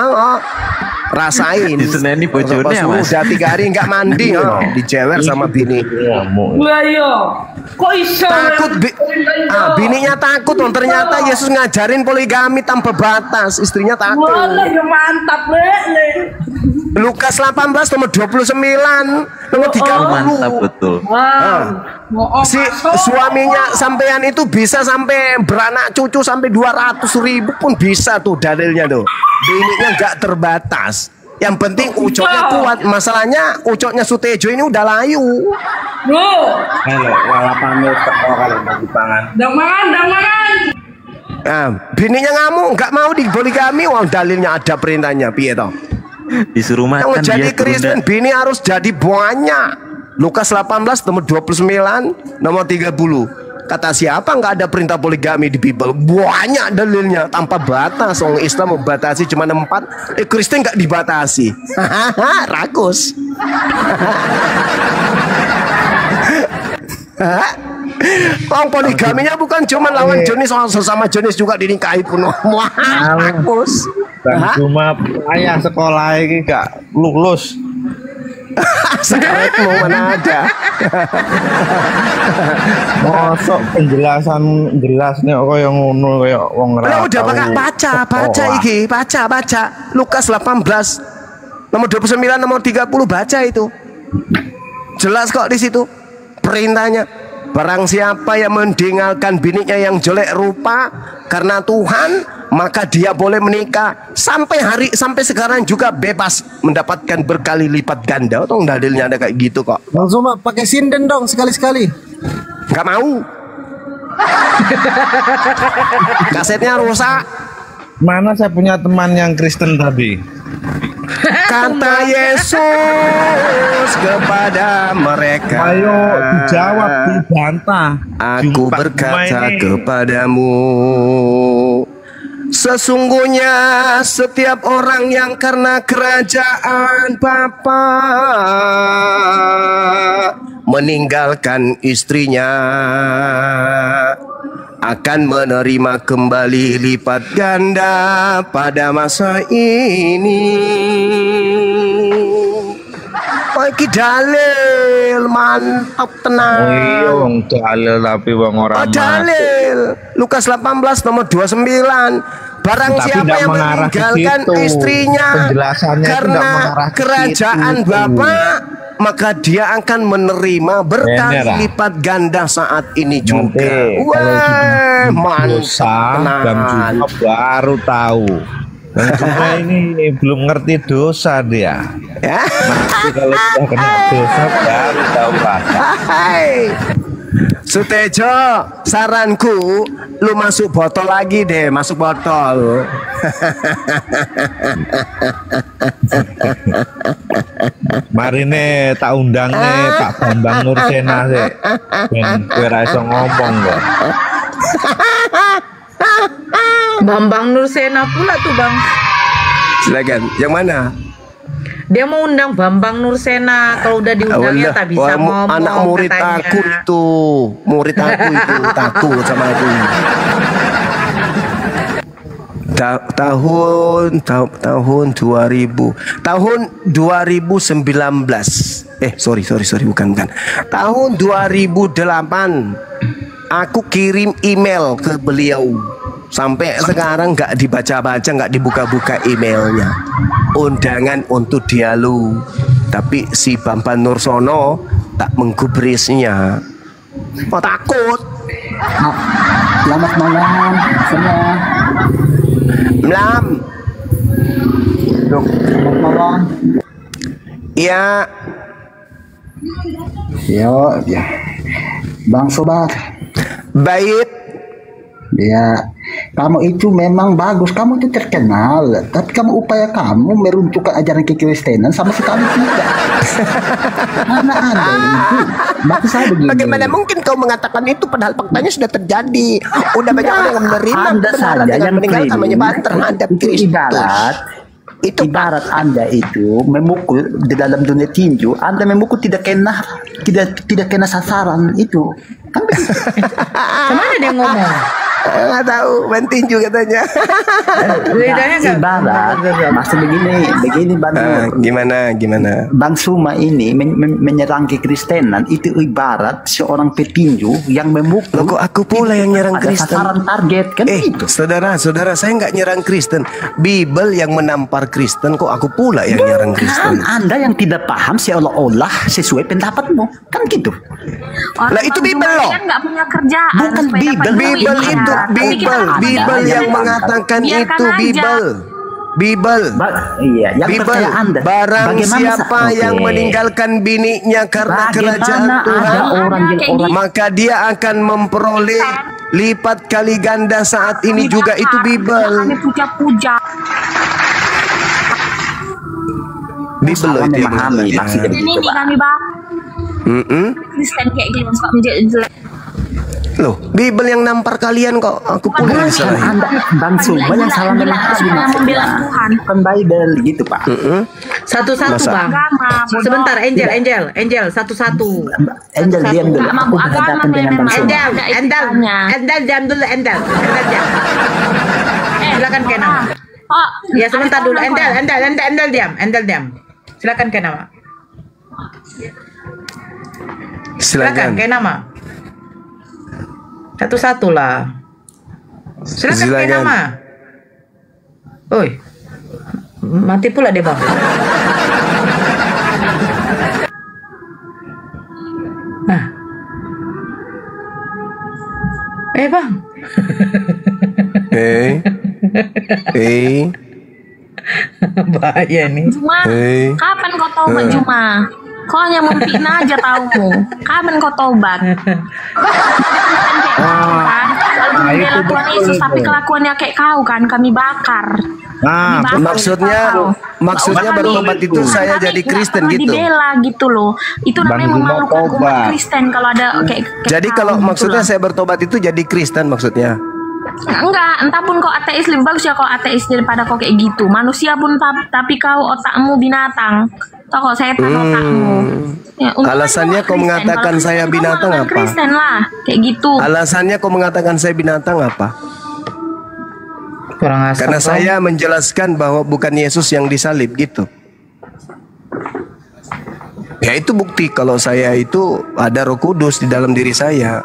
Rasain. Diseneni bojone ya Mas. Udah 3 hari nggak mandi, dijewer sama bini. Lah iya. Kok iso? Takut bininya takut, ternyata Yesus ngajarin poligami tanpa batas, istrinya takut. Wah, ya mantap le. Lukas 18 nomor 29 nomor 30. Mantap betul. Si suaminya sampean itu bisa sampai beranak cucu sampai 200.000 pun bisa tuh dalilnya tuh. Bininya nggak terbatas. Yang penting ucoknya kuat. Masalahnya ucoknya Sutejo ini udah layu. Loh. Halo, wala pamit teko kali bagi pangan. Dang mangan. Bininya ngamuk, nggak mau dipoligami, wong dalilnya ada perintahnya, piye toh? Disuruh Yang makan jadi dia Kristen, terunda. bini harus jadi banyak. Lukas 18 nomor 29 nomor 30. Kata siapa nggak ada perintah poligami di Bible? Banyak dalilnya tanpa batas. Orang Islam membatasi cuma 4, Kristen nggak dibatasi. Rakus. Orang poligaminya bukan cuma lawan jenis, orang sesama jenis juga dinikahi pun. Wah, rakus. Dan cuma ayah sekolah ini gak lulus. Sekarang mana ada. Mosok penjelasan jelasnya kaya ngono kaya wong Lah udah baca iki, baca. Lukas 18 nomor 29 nomor 30 baca itu. Jelas kok di situ perintahnya. Barang siapa yang meninggalkan bininya yang jelek rupa karena Tuhan, maka dia boleh menikah sampai sekarang juga bebas mendapatkan berkali lipat ganda. Tong dalilnya ada kayak gitu kok. Bang Zuma pakai sinden dong sekali-sekali. Gak mau. Kasetnya rusak. Mana saya punya teman yang Kristen tadi? Kata Yesus kepada mereka, ayo dijawab, dibantah. Aku berkata kepadamu, sesungguhnya setiap orang yang karena kerajaan Bapa meninggalkan istrinya akan menerima kembali lipat ganda pada masa ini. Oh, iki dalil mantap tenang. Oh iya wong dalil tapi wong ora dalil. Lukas 18 nomor 29. Barang tapi siapa yang meninggalkan istrinya karena kerajaan Bapa, maka dia akan menerima berkali lipat ganda saat ini juga. Wah, mantap. Dan juga baru tahu. Dan juga ini belum ngerti dosa dia. Ya. Nanti kalau sudah kena dosa baru tahu rasa. Sutejo, saranku lu masuk botol lagi deh, masuk botol. Mari nih tak undang nih Pak Bambang Nursena sih. Ben kowe ra iso ngomong kok. Bambang Nursena pula tuh Bang. Silakan, yang mana? Dia mau undang Bambang Nursena. Kalau udah diundangnya tak bisa ngomong. Anak murid katanya. aku itu, murid aku itu takut sama aku. Tahun 2019. Sorry bukan. Tahun 2008 aku kirim email ke beliau. Sampai sekarang nggak dibaca-baca, nggak dibuka-buka emailnya. Undangan untuk dialog, tapi si Bambang Nursono tak menggubrisnya. Oh takut. Selamat malam semua. Malam. Selamat malam. Ya. Yo, ya. Bang Sobat. Baik. Ya, kamu itu memang bagus, kamu itu terkenal, tapi upaya kamu meruntuhkan ajaran kekristenan sama sekali tidak. Karena Anda itu, maksud saya begini. Bagaimana mungkin kau mengatakan itu padahal faktanya sudah terjadi? Udah banyak orang yang menerima Anda saja yang meninggalkan menyebabkan terhadap Kristus. Ibarat Anda itu memukul di dalam dunia tinju, Anda memukul tidak kena sasaran itu. Kan begitu. Kemana dia ngomong? Nggak tahu, main tinju katanya. Ibarat, maksud begini Bang. Gimana? Bang Suma ini menyerang kekristenan itu ibarat seorang petinju yang memukul. Kok aku pula yang nyerang Kristen? Sasaran target kan itu. Saudara, saya nggak nyerang Kristen. Bible yang menampar Kristen, kok aku pula yang nyerang Kristen? Anda yang tidak paham seolah-olah sesuai pendapatmu, kan gitu. Lah itu Bible loh. Kan nggak punya kerjaan. Bukan Bible itu Bible yang mengatakan itu Bible. Bible. Iya, yang Bible. percaya Anda. Barang Bagaimana siapa yang meninggalkan bininya karena kerajaan Tuhan, maka dia akan memperoleh lipat kali ganda saat ini juga. Itu Bible. Kami puja-puja. Bible loh itu yang memahami maksudnya Ini kami Kristen kayak gitu suka menjelek. Loh, Bible yang nampar kalian kok. Aku pun disalahin. Bang Suma yang salah membela Tuhan. Kan Bible gitu, Pak. Satu-satu, Bang. Sebentar, Angel, satu-satu. Angel diam dulu. Aku berkatakan dengan Bang Suma. Angel diam dulu, Angel. Silakan Kenama. Ya sebentar dulu, Angel diam. Silakan Kenama. Silakan Kenama. Satu-satu lah. Silakan Kenama. Oi. Mati pula deh, Bang. Nah. Bang. Bahaya nih. Juma, kapan kau taubat Juma? Kau hanya memfitnah aja taumu. Kapan kau taubat? Kalau membela Tuhan Yesus tapi kelakuannya kayak kau kan, kami bakar. Nah, maksudnya bertobat itu saya jadi Kristen gitu. Dibela gitu loh. Itu namanya memalukan umat Kristen kalau ada kayak jadi kalau maksudnya saya bertobat itu jadi Kristen maksudnya. Enggak, entah pun kau ateis lebih bagus ya kau ateis daripada kau kayak gitu. Manusia pun tapi kau otakmu binatang. Tahu kok setan otakmu. Ya, alasannya kau mengatakan saya binatang apa? Kristen lah, kayak gitu. Alasannya kau mengatakan saya binatang apa? Karena saya menjelaskan bahwa bukan Yesus yang disalib gitu. Ya itu bukti kalau saya itu ada Roh Kudus di dalam diri saya.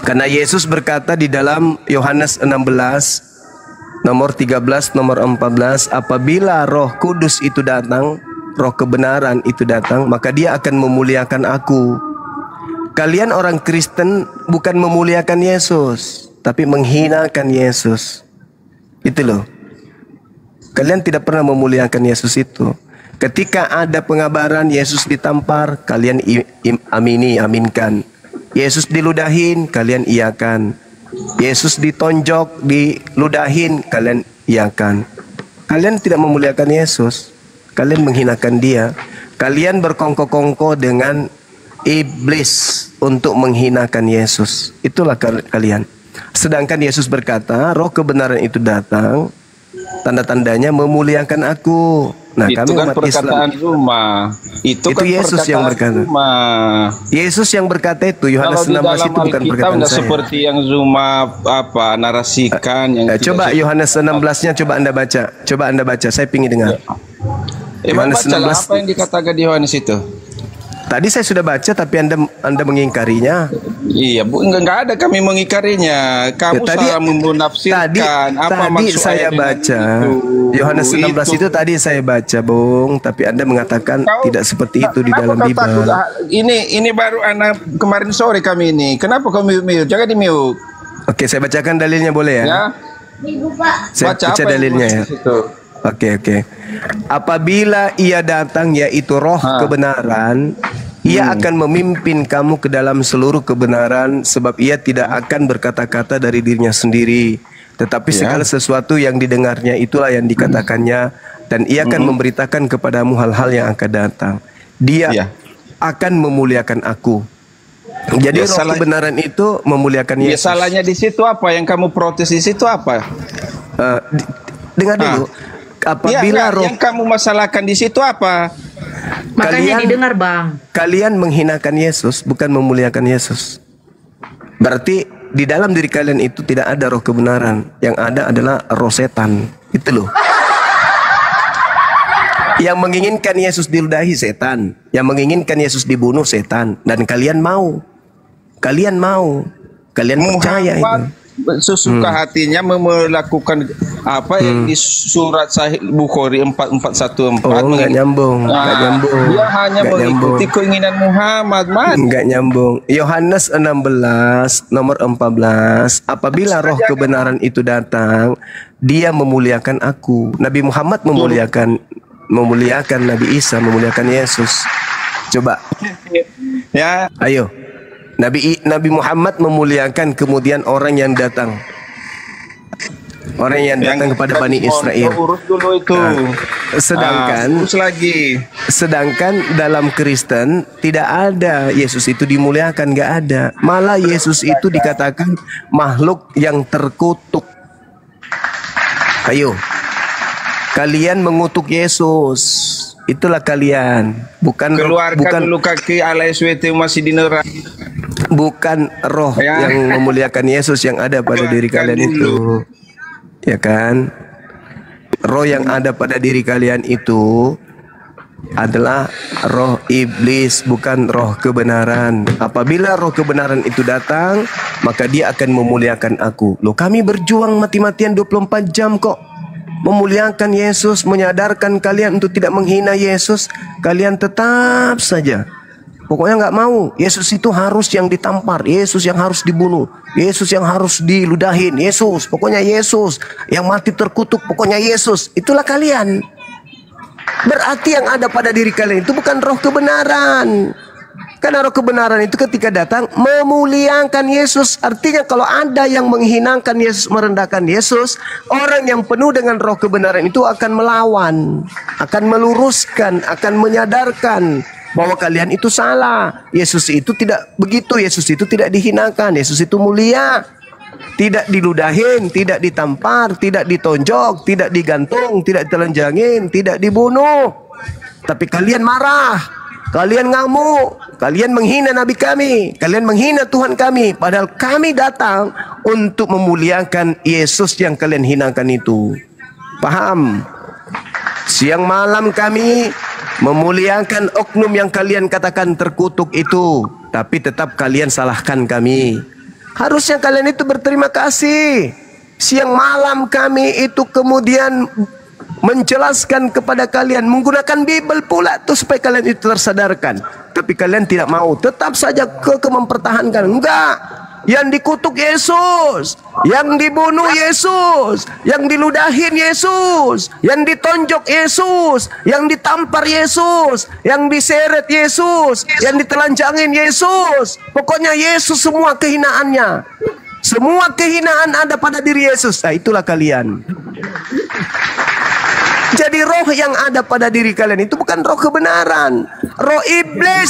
Karena Yesus berkata di dalam Yohanes 16 nomor 13 nomor 14, apabila Roh Kudus itu datang, Roh kebenaran itu datang, maka dia akan memuliakan aku. Kalian orang Kristen bukan memuliakan Yesus, tapi menghinakan Yesus. Itu loh. Kalian tidak pernah memuliakan Yesus itu. Ketika ada pengabaran Yesus ditampar, kalian aminkan. Yesus diludahin, kalian iyakan. Yesus ditonjok, diludahin, kalian iyakan. Kalian tidak memuliakan Yesus. Kalian menghinakan dia. Kalian berkongko-kongko dengan iblis untuk menghinakan Yesus. Itulah kalian. Sedangkan Yesus berkata, Roh kebenaran itu datang, tanda-tandanya memuliakan aku. Nah, itu kami kan umat perkataan Islam. Zuma. Itu kan Yesus yang berkata. Zuma. Yesus yang berkata itu. Yohanes 16 itu bukan perkataan saya. Seperti yang Zuma narasikan. Yang coba Yohanes 16-nya coba Anda baca. Coba Anda baca. Saya ingin dengar. Yohanes 16. Apa yang dikatakan di Yohanes itu? Tadi saya sudah baca tapi Anda mengingkarinya. Iya, Bu, enggak ada kami mengingkarinya. Kamu salah menafsirkan apa tadi maksud saya baca. Yohanes 16 itu tadi saya baca, Bung, tapi Anda mengatakan tidak seperti itu di dalam Bible. Ini baru anak kemarin sore kami ini. Kenapa kamu mute? Jangan di mute. Oke, saya bacakan dalilnya boleh ya? Ya. Saya baca dalilnya ya. Oke. Apabila ia datang yaitu Roh kebenaran, ia akan memimpin kamu ke dalam seluruh kebenaran, sebab ia tidak akan berkata-kata dari dirinya sendiri, tetapi segala sesuatu yang didengarnya itulah yang dikatakannya, dan ia akan memberitakan kepadamu hal-hal yang akan datang. Dia akan memuliakan aku. Jadi Roh kebenaran itu memuliakan Yesus. Salahnya di situ apa? Yang kamu protes di situ apa? Dengar dulu. Apabila yang kamu masalahkan di situ apa? Makanya didengar, Bang. Kalian menghinakan Yesus, bukan memuliakan Yesus. Berarti di dalam diri kalian itu tidak ada roh kebenaran. Yang ada adalah roh setan. Itu loh. Yang menginginkan Yesus diludahi setan, yang menginginkan Yesus dibunuh setan, dan kalian mau. Kalian percaya itu. sesuka hatinya melakukan apa yang di surat Sahih Bukhari 4414. Nggak nyambung, nggak nyambung. Dia hanya mengikuti keinginan Muhammad, Mas. Nggak nyambung. Yohanes 16 nomor 14. Apabila roh kebenaran itu datang, dia memuliakan aku. Nabi Muhammad memuliakan Nabi Isa, memuliakan Yesus. Coba. Ya. Ayo. Nabi Muhammad memuliakan kemudian orang yang datang. Orang yang datang kepada Bani Israel. Urus dulu itu. Sedangkan dalam Kristen tidak ada Yesus itu dimuliakan, nggak ada. Malah Yesus itu dikatakan makhluk yang terkutuk. Ayo. Kalian mengutuk Yesus. Itulah kalian, bukan dulu kaki ala SWT masih di neraka. Bukan roh yang memuliakan Yesus yang ada pada diri kalian itu. Ya kan? Roh yang ada pada diri kalian itu adalah roh iblis, bukan roh kebenaran. Apabila roh kebenaran itu datang, maka dia akan memuliakan aku. Loh, kami berjuang mati-matian 24 jam kok. Memuliakan Yesus, menyadarkan kalian untuk tidak menghina Yesus. Kalian tetap saja pokoknya nggak mau. Yesus itu harus yang ditampar, Yesus yang harus dibunuh, Yesus yang harus diludahin, Yesus, pokoknya Yesus yang mati terkutuk, pokoknya Yesus. Itulah kalian. Berarti yang ada pada diri kalian itu bukan roh kebenaran. Karena roh kebenaran itu ketika datang memuliakan Yesus. Artinya kalau ada yang menghinakan Yesus, merendahkan Yesus, orang yang penuh dengan roh kebenaran itu akan melawan, akan meluruskan, akan menyadarkan bahwa kalian itu salah. Yesus itu tidak begitu, Yesus itu tidak dihinakan, Yesus itu mulia. Tidak diludahin, tidak ditampar, tidak ditonjok, tidak digantung, tidak ditelanjangin, tidak dibunuh. Tapi kalian marah. Kalian ngamuk, kalian menghina Nabi kami, kalian menghina Tuhan kami. Padahal kami datang untuk memuliakan Yesus yang kalian hinakan itu. Paham? Siang malam kami memuliakan oknum yang kalian katakan terkutuk itu. Tapi tetap kalian salahkan kami. Harusnya kalian itu berterima kasih. Siang malam kami itu kemudian menjelaskan kepada kalian, menggunakan Bible pula tuh supaya kalian itu tersadarkan. Tapi kalian tidak mau, tetap saja mempertahankan. Enggak, yang dikutuk Yesus, yang dibunuh Yesus, yang diludahin Yesus, yang ditonjok Yesus, yang ditampar Yesus, yang diseret Yesus, yang ditelanjangin Yesus. Pokoknya Yesus semua kehinaannya. Semua kehinaan ada pada diri Yesus. Nah, itulah kalian. Jadi roh yang ada pada diri kalian itu bukan roh kebenaran, roh iblis.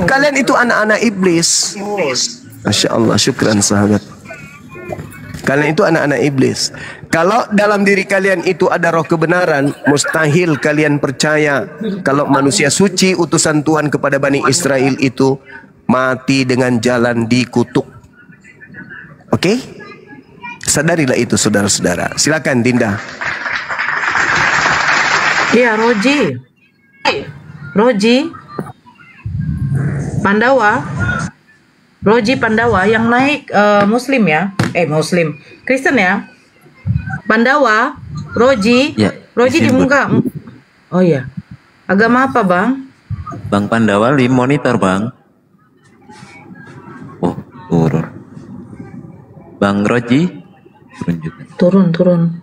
Kalian itu anak-anak iblis. Masya Allah, syukran sahabat. Kalian itu anak-anak iblis. Kalau dalam diri kalian itu ada roh kebenaran, mustahil kalian percaya kalau manusia suci utusan Tuhan kepada Bani Israel itu mati dengan jalan dikutuk. Oke? Sadarilah itu saudara-saudara. Silakan Dinda. Iya, Roji Pandawa yang naik Muslim ya, Muslim Kristen ya. Pandawa, Roji di muka. Oh ya, agama apa bang? Bang Pandawa di monitor bang. Oh turun. Bang Roji turun juga. Turun.